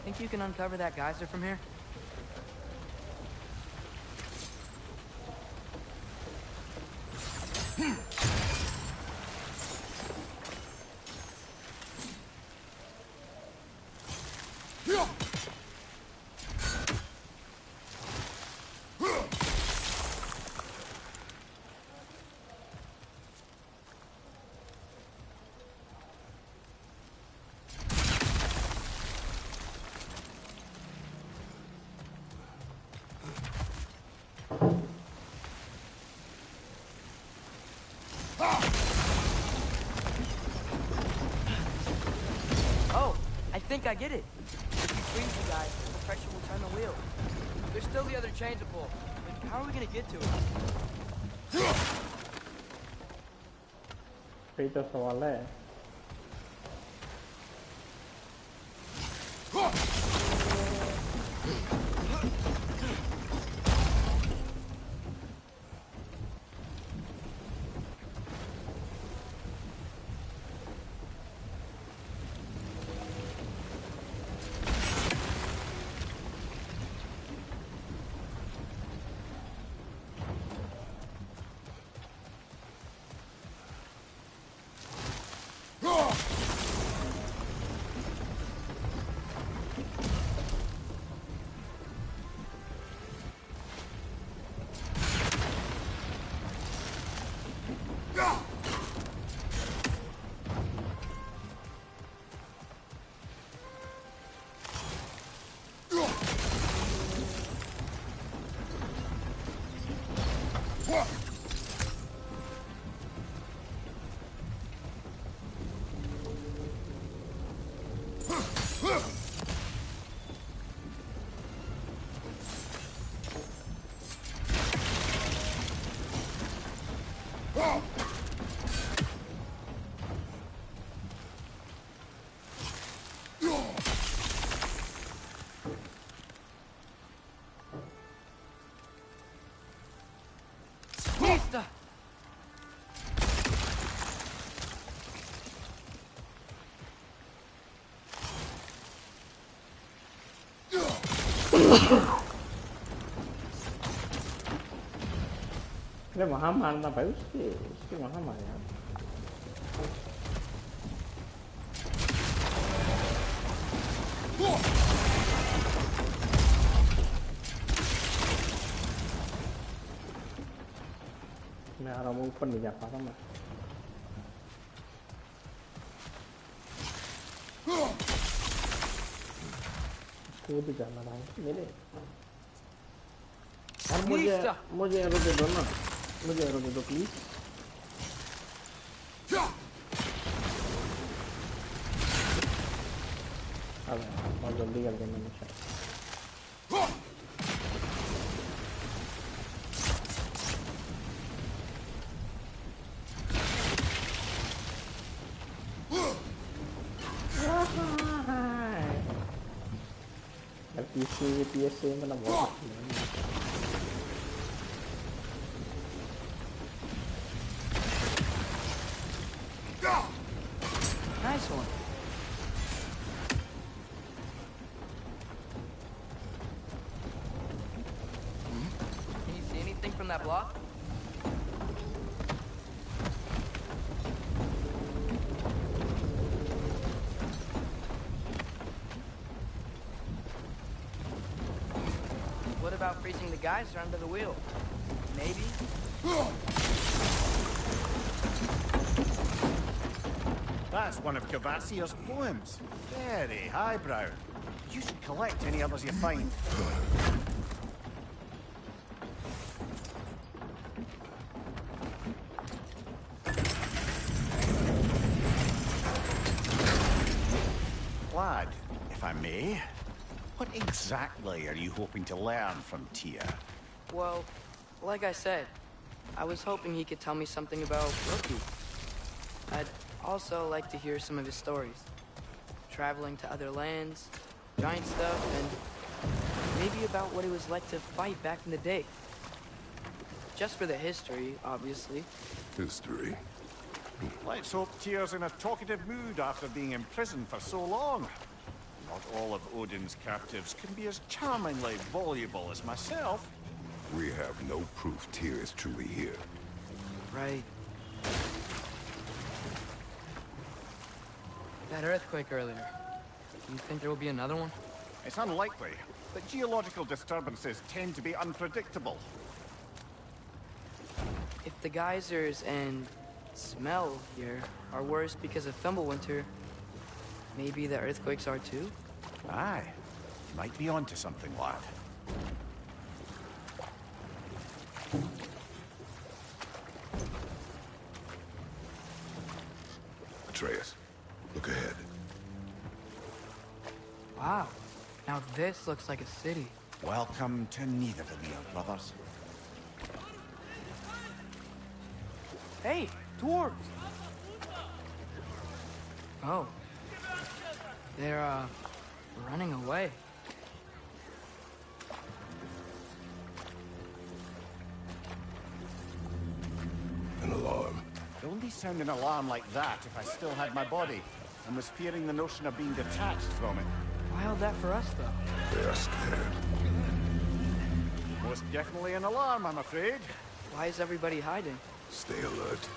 Think you can uncover that geyser from here? Oh, I think I get it. If you freeze the guy, the pressure will turn the wheel. There's still the other chain to pull. But how are we gonna get to it? यही तो सवाल है। Mista! अरे वहां मारना भाई उसके वहां मारे। मैं आ रहा हूँ, ऊपर नहीं जा पा रहा मैं। कूद जाना भाई मेरे। मुझे एरो दे दो ना, मुझे एरो दे दो प्लीज। अब बहुत जल्दी कर देना मुझे। PSA mana buat Nice one. Can you see anything from that block? What about freezing the geyser under the wheel? Maybe? That's one of Cavassier's poems. Very highbrow. You should collect any others you find. if I may. What exactly are you hoping to learn from Tia? Well, like I said, I was hoping he could tell me something about Rookie. I'd also like to hear some of his stories. Traveling to other lands, giant stuff, and maybe about what it was like to fight back in the day. Just for the history, obviously. History. Let's hope Tia's in a talkative mood after being imprisoned for so long. Not all of Odin's captives can be as charmingly voluble as myself. We have no proof Tyr is truly here. Right. That earthquake earlier. Do you think there will be another one? It's unlikely, but geological disturbances tend to be unpredictable. If the geysers and smell here are worse because of Fimbulwinter, maybe the earthquakes are too? Aye. You might be onto something, lad. Atreus, look ahead. Wow. Now this looks like a city. Welcome to Nidavellir, brothers. Hey, dwarves! Oh. They're, running away. An alarm. I'd only sound an alarm like that if I still had my body, and was fearing the notion of being detached from it. Wild that for us, though. They are scared. Most definitely an alarm, I'm afraid. Why is everybody hiding? Stay alert.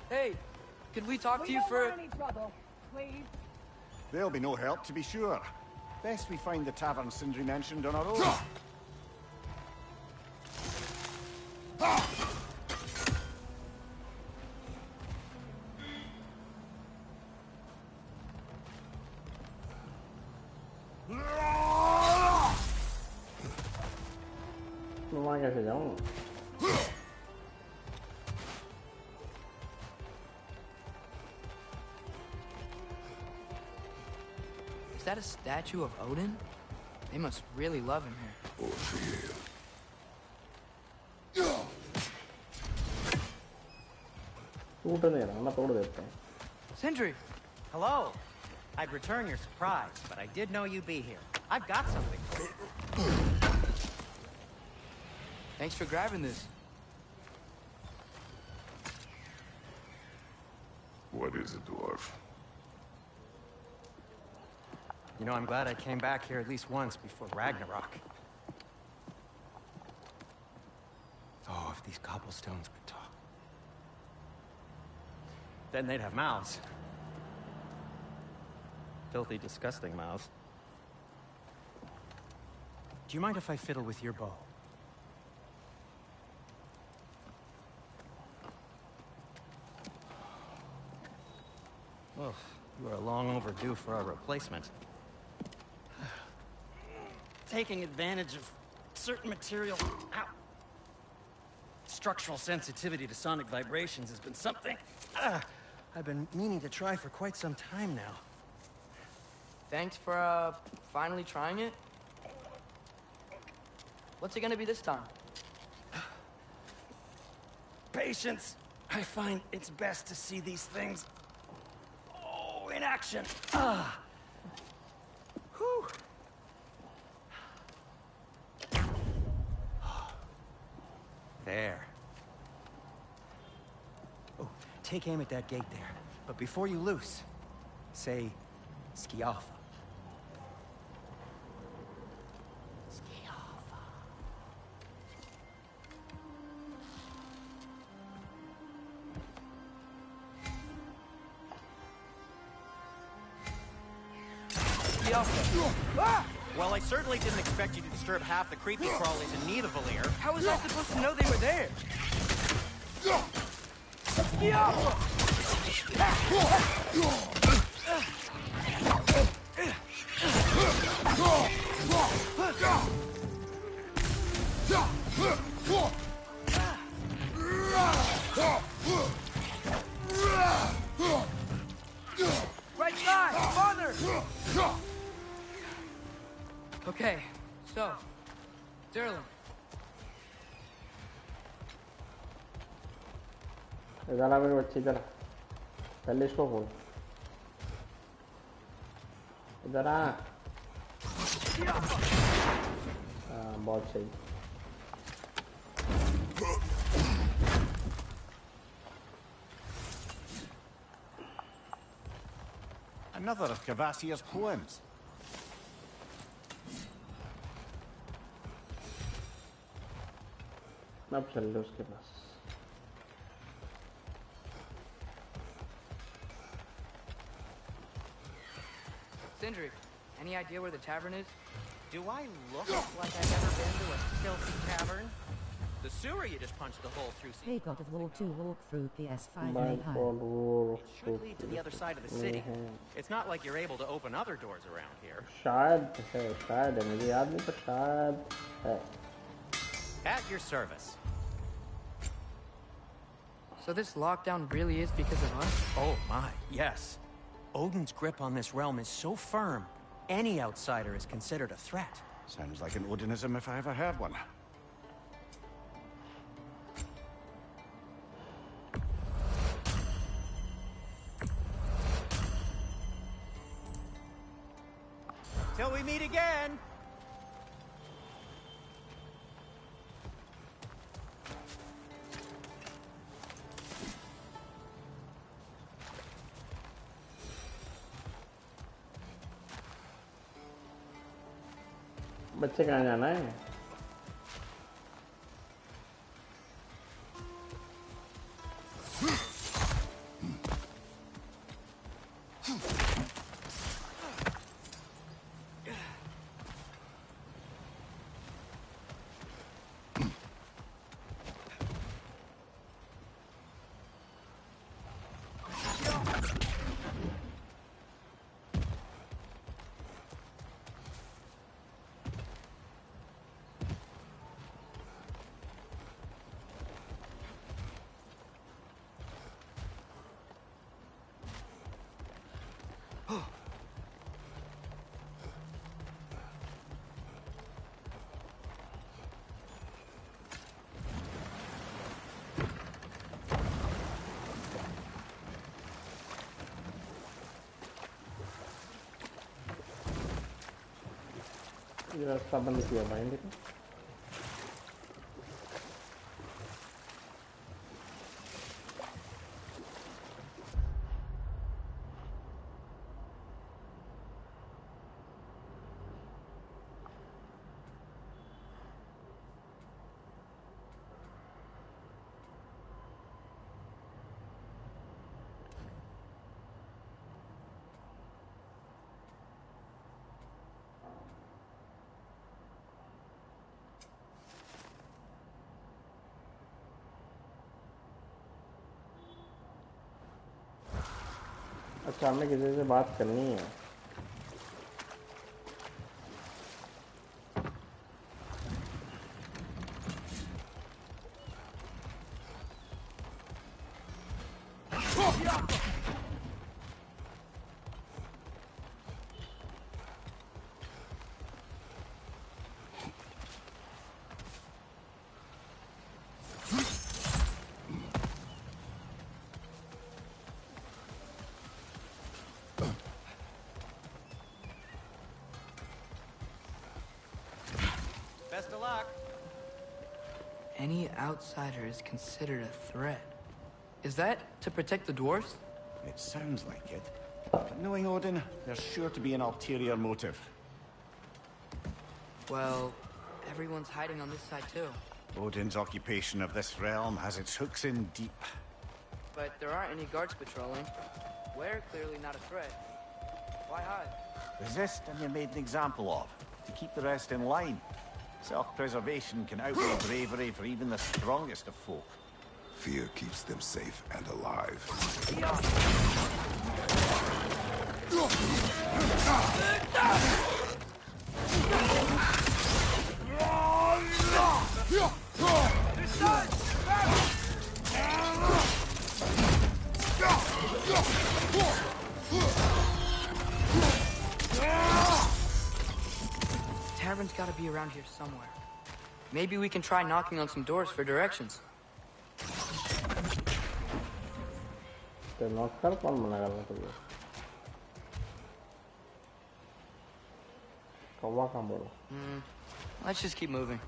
Hey, could we talk to you for... any trouble, please. There'll be no help, to be sure. Best we find the tavern Sindri mentioned on our own. Nó qua cho thầy giống. Is that a statue of Odin? They must really love him here. Or fear. टूटने रहा मैं तोड़ देता हूँ. Sindri! Hello! I'd return your surprise, but I did know you'd be here. I've got something for you. Thanks for grabbing this. What is it, dwarf? You know, I'm glad I came back here at least once before Ragnarok. Oh, if these cobblestones could talk. Then they'd have mouths. Filthy, disgusting mouths. Do you mind if I fiddle with your bow? Well, you are long overdue for a replacement. Taking advantage of certain material... Ow. Structural sensitivity to sonic vibrations has been something I've been meaning to try for quite some time now. Thanks for, finally trying it. What's it gonna be this time? Patience. I find it's best to see these things... Oh, in action. Whew. There. Oh, take aim at that gate there. But before you loose, say, Skialfa. Skialfa. Well, I certainly didn't expect you to disturb half the creepy crawlies in Nidavellir. How was I supposed to know they were there? Right side! Farther! Okay, so... Derlin. इधर आ मेरे बच्चे इधर पहले इसको खोल इधर आ बहुत सही Another of Cavassier's poems. अब चल लो उसके पास Sindri, any idea where the tavern is? Do I look like I've ever been to a filthy tavern? The sewer you just punched a hole through. Hey, God of War 2 walkthrough PS5 My made high. God, It should lead to the other side of the city. It's not like you're able to open other doors around here. शायद है मुझे याद नहीं पर शायद है At your service. So this lockdown really is because of us? Oh my, yes. Odin's grip on this realm is so firm, any outsider is considered a threat. Sounds like an Odinism if I ever heard one. Till we meet again! बच्चे कहाँ जाना है ये रास्ता बंद किया भाई देखो अच्छा हमें किसी से बात करनी है Best of luck. Any outsider is considered a threat. Is that to protect the dwarves? It sounds like it. But knowing Odin, there's sure to be an ulterior motive. Well, everyone's hiding on this side too. Odin's occupation of this realm has its hooks in deep. But there aren't any guards patrolling. We're clearly not a threat. Why hide? Resist and you're made an example of, to keep the rest in line. Self-preservation can outweigh bravery for even the strongest of folk. Fear keeps them safe and alive. Tavern's gotta be around here somewhere. Maybe we can try knocking on some doors for directions. तो knock कर कौन मना कर रहा तुझे? कौवा कहाँ बोला? Let's just keep moving.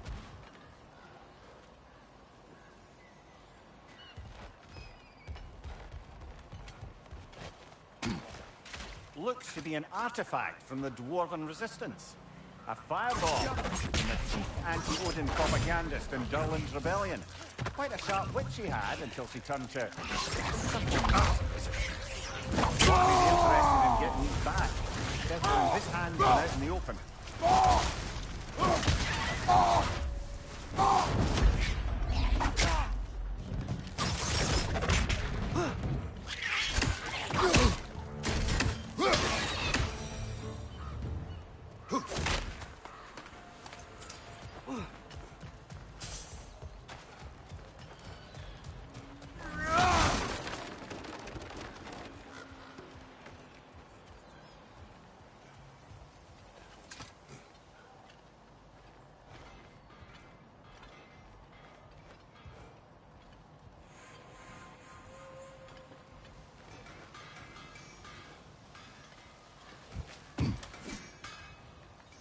Looks to be an artifact from the Dwarven Resistance. A fireball from the chief anti-Odin propagandist in Durland's rebellion. Quite a sharp wit she had until she turned to something else. Not really interested in getting these back. Better in this hand than out in the open.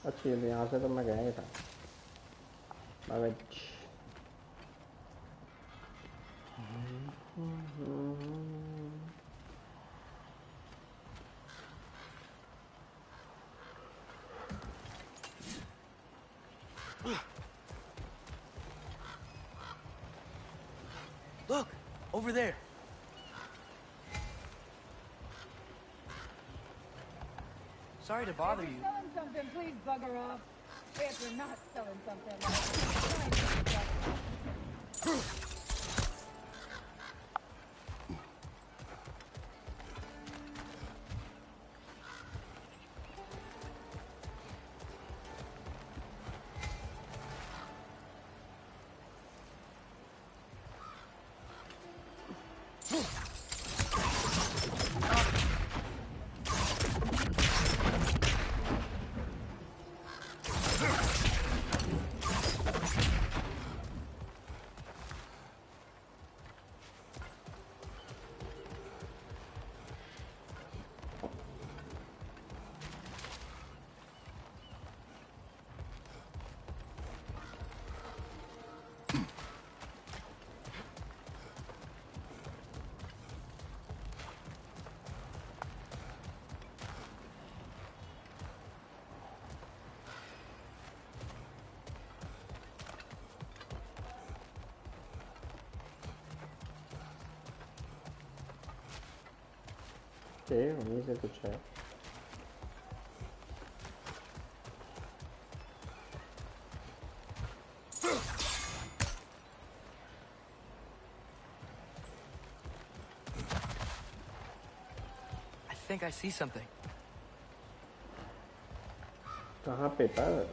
अच्छी है यहाँ से तो मैं गया ही था Look, over there. Sorry to bother you. Selling something, please bugger off. If you're not selling something, वहीं से कुछ है I think I see something. कहाँ पे पर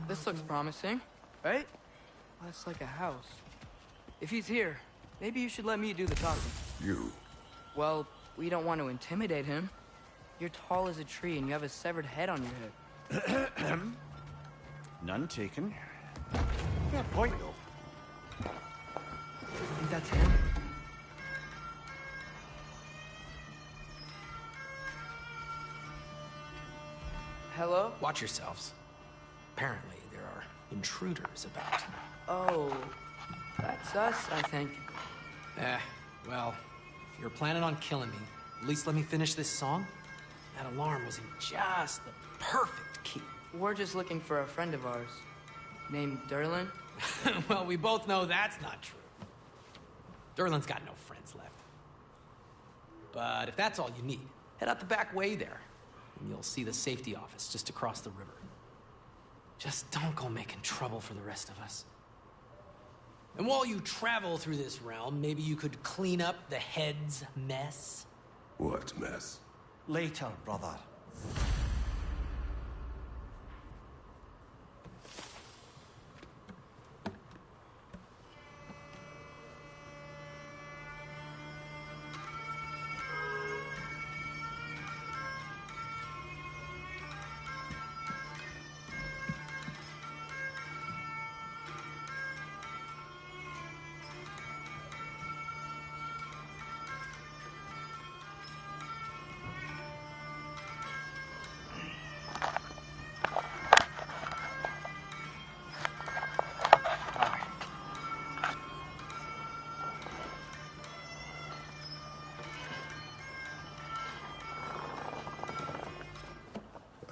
This looks promising, right? That's like a house. If he's here, maybe you should let me do the talking. You? Well, we don't want to intimidate him. You're tall as a tree and you have a severed head on your head. None taken. Fair point, though. I think that's him. Hello? Watch yourselves. Apparently, there are intruders about. Oh, that's us, I think. Well, if you're planning on killing me, at least let me finish this song. That alarm was in just the perfect key. We're just looking for a friend of ours, named Derlin. Well, we both know that's not true. Derlin's got no friends left. But if that's all you need, head out the back way there, and you'll see the safety office just across the river. Just don't go making trouble for the rest of us. And while you travel through this realm, maybe you could clean up the head's mess? What mess? Later, brother.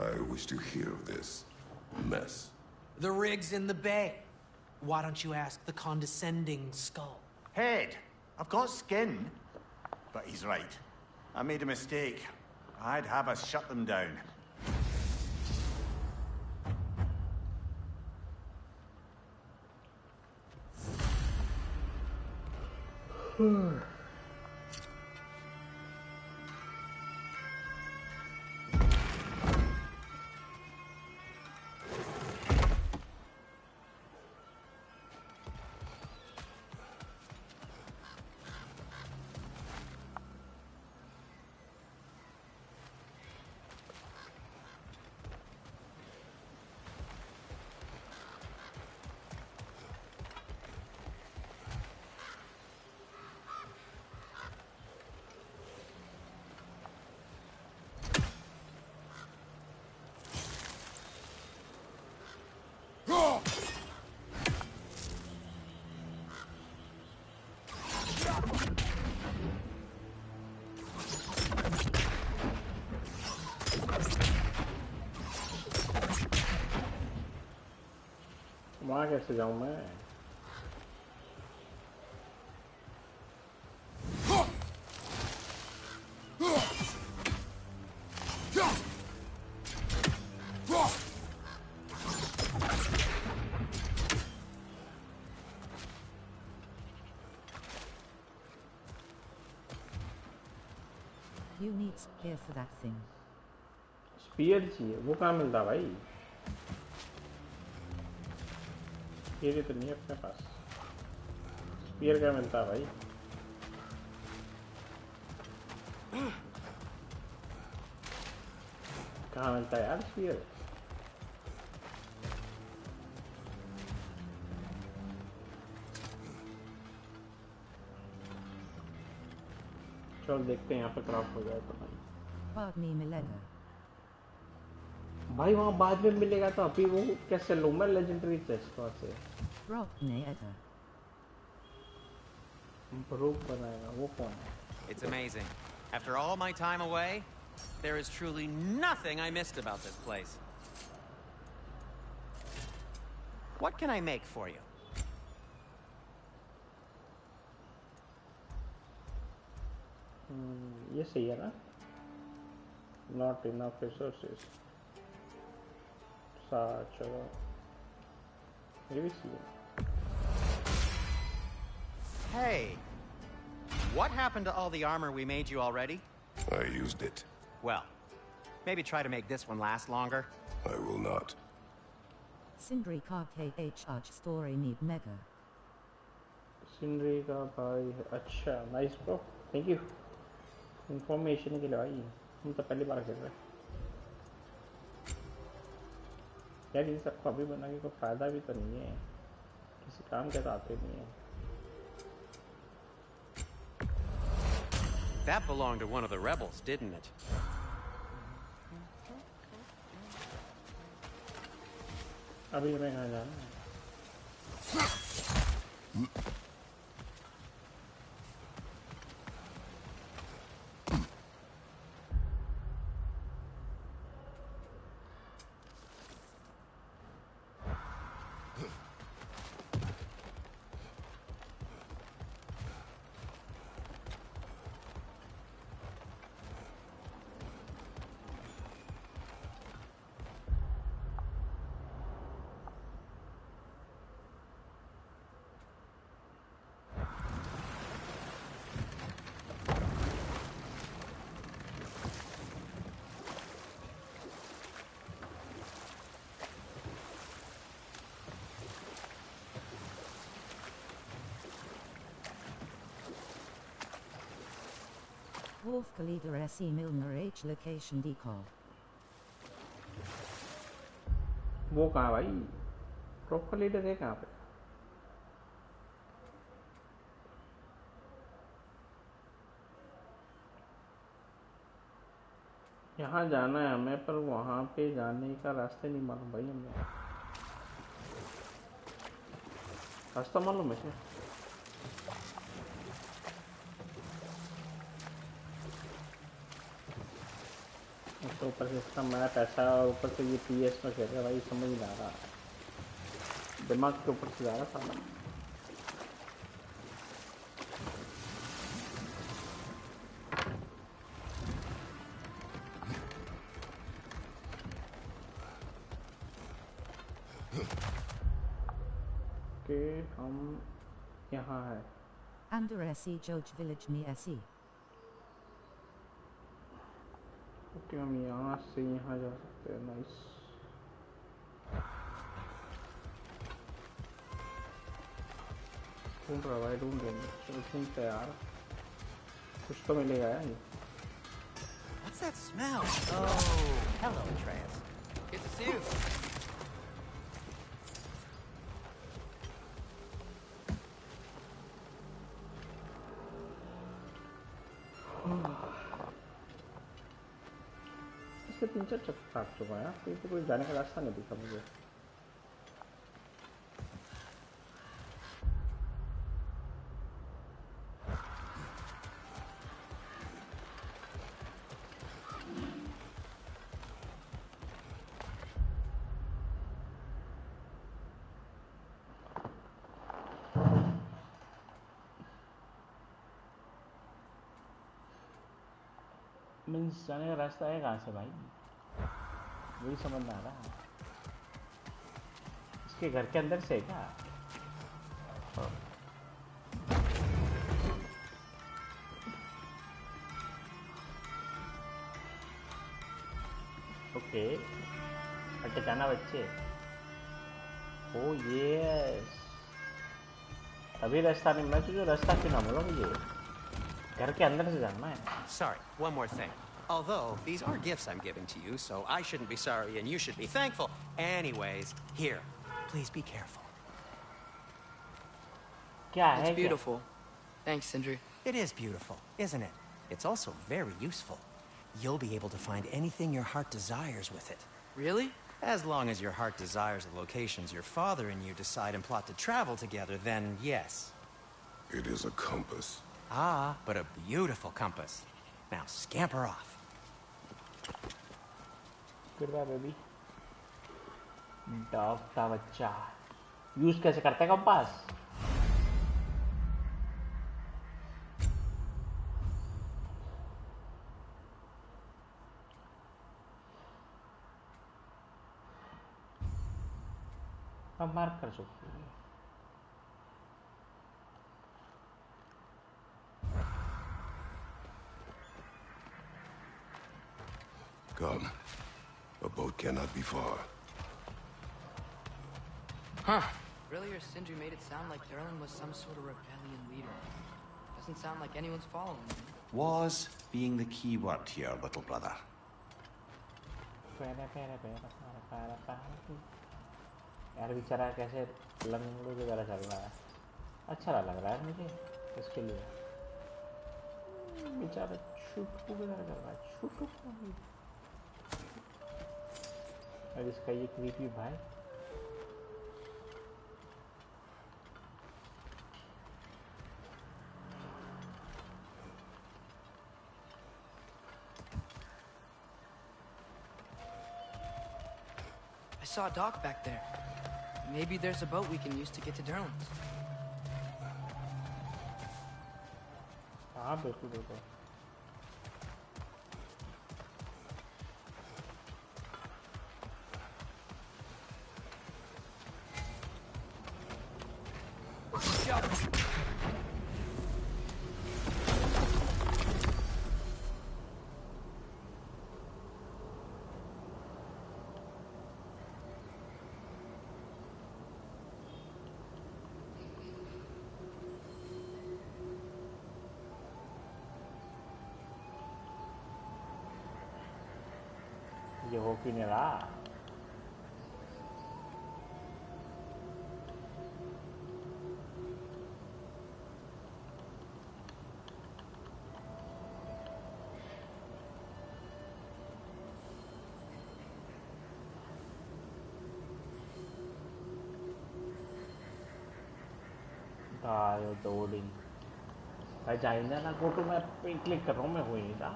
I wish to hear of this mess. The rig's in the bay. Why don't you ask the condescending skull? Head, I've got skin. But he's right. I made a mistake. I'd have us shut them down. वहाँ कैसे जाऊँ मैं? You need spear for that thing. Spear चाहिए, वो कहाँ मिलता भाई? Spear तो नहीं है अपने पास। स्पीयर कहाँ मिलता भाई? कहाँ मिलता है यार स्पीयर? चलो देखते हैं यहाँ पे क्राफ्ट हो जाए तो भाई। बाद में मिलेगा। भाई वहाँ बाद में मिलेगा तो अभी वो कैसे लूँ मैं लेजेंडरी चेस्ट वहाँ से? RAGNAROK. ब्रूक बनाएगा वो कौन है? It's amazing. After all my time away, there is truly nothing I missed about this place. What can I make for you? ये सही है ना? Not enough resources. चलो ये भी सही है। Hey, what happened to all the armor we made you already? I used it. Well, maybe try to make this one last longer. I will not. Sindri ka KH story need mega. Sindri का भाई अच्छा nice bro thank you information के लिए भाई हम तो पहली बार खेल रहे हैं यार इन सबको अभी बना के कोई फायदा भी तो नहीं है, किसी काम के तो आते नहीं है। That belonged to one of the rebels, didn't it? अभी मैं कहाँ जाना है? Wolf Leader SE Milner H location decall. वो कहाँ भाई? प्रॉपर लीडर है कहाँ पे? यहाँ जाना है हमें, पर वहाँ पे जाने का रास्ते नहीं मालूम भाई हमें। रास्ता मालूम है क्या? तो ऊपर से इसका मैप ऐसा और ऊपर से ये PS में खेल रहा है भाई, समझ नहीं आ रहा, दिमाग के ऊपर से जा रहा था। कि हम यहाँ है Under SE George Village me SE. Okay, हम यहाँ से यहाँ जा सकते हैं। नाइस। ढूंढ रहा भाई, ढूंढ रहे हैं। चलो ठीक है यार, कुछ तो मिलेगा यार। What's that smell? Oh, hello, Atreus. Good to see you. इसके 3-4 चक्कर काट चुका है यार, तो कोई जाने का रास्ता नहीं दिखा मुझे। मीन्स जाने का रास्ता है कहाँ से भाई, वही समझ में आ रहा है। इसके घर के अंदर से है क्या? ओके, अटकाना बच्चे। ओ यस, अभी रास्ता नहीं, मैं तुझे रास्ता क्यों ना बोला, मुझे घर के अंदर से जाना है। Sorry, one more thing. Although, these are gifts I'm giving to you, so I shouldn't be sorry and you should be thankful. Anyways, here, please be careful. क्या है? It's beautiful. Thanks, Sindri. It is beautiful, isn't it? It's also very useful. You'll be able to find anything your heart desires with it. Really? As long as your heart desires the locations your father and you decide and plot to travel together, then yes. It is a compass. Ah, but a beautiful compass. Now scamper off. Goodbye, baby. Dog का बच्चा use कैसे करता है compass? हम mark कर सकते हैं। Come. A boat cannot be far. Huh. Earlier, Sindri made it sound like Derlin was some sort of rebellion leader. Doesn't sound like anyone's following him. Was being the key word here, little brother. यार बेचारा कैसे लंगड़ों की तरह चल रहा है, अच्छा लग रहा है मुझे इसके लिए। बेचारा छुटकू की तरह चल रहा है, छुटकू। और इसका ये क्रीपी भाई, I saw a dock back there. Maybe there's a boat we can use to get to Derlin's. हाँ बिल्कुल बिल्कुल। ये हो क्यों नहीं रहा? दो दिन भाई जाइए ना, फोटो मैं क्लिक कर रहा हूँ, मैं हो ही नहीं रहा।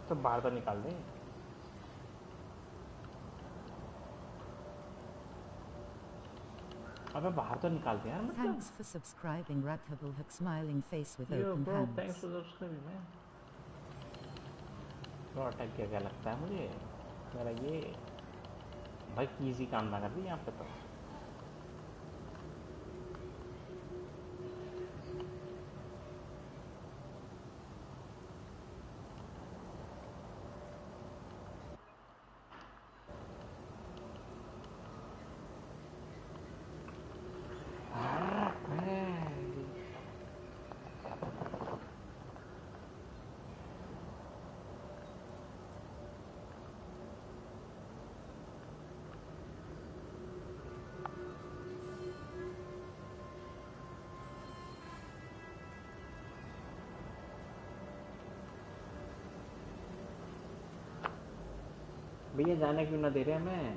तो बाहर तो निकाल दें। अबे बाहर तो निकालते हैं यार, मतलब। Thanks for subscribing, Radhabulhak smiling face with Yo open bro, hands. thanks for subscribing man। तो अटक गया क्या लगता है मुझे मेरा ये भाई, इजी काम ना कर दी यहाँ पे तो। भैया जाने क्यों ना दे रहे हैं? मैं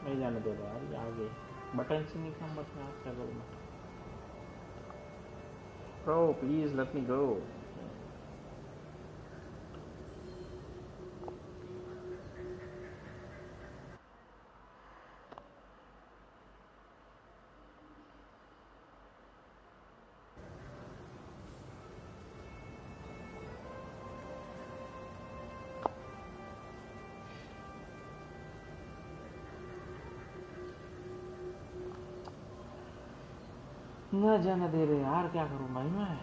नहीं जाने दे रहे यार, ये आगे बटन से नहीं काम बटन आप क्या करूँ मैं? Bro, please let me go. ना जाने दे रहे यार, क्या करूं भाई मैं?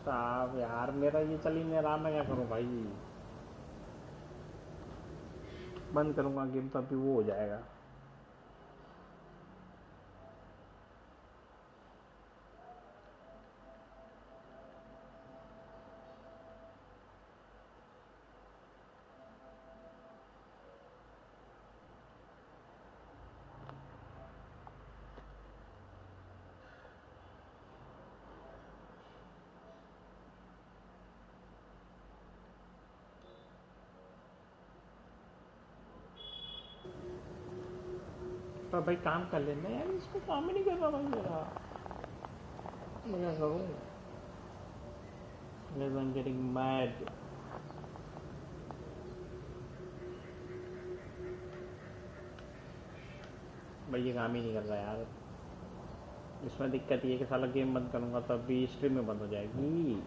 साहब यार मेरा ये चल ही नहीं रहा, मैं क्या करूं भाई? बंद करूंगा गेम तो अभी वो हो जाएगा। तो भाई काम कर लेना यार, इसको काम ही नहीं कर रहा भाई मेरा, मैं क्या करूं? I'm getting mad। भाई ये काम ही नहीं कर रहा यार। इसमें दिक्कत ये है कि साला गेम बंद करूंगा तो अभी स्ट्रीम में बंद हो जाएगी।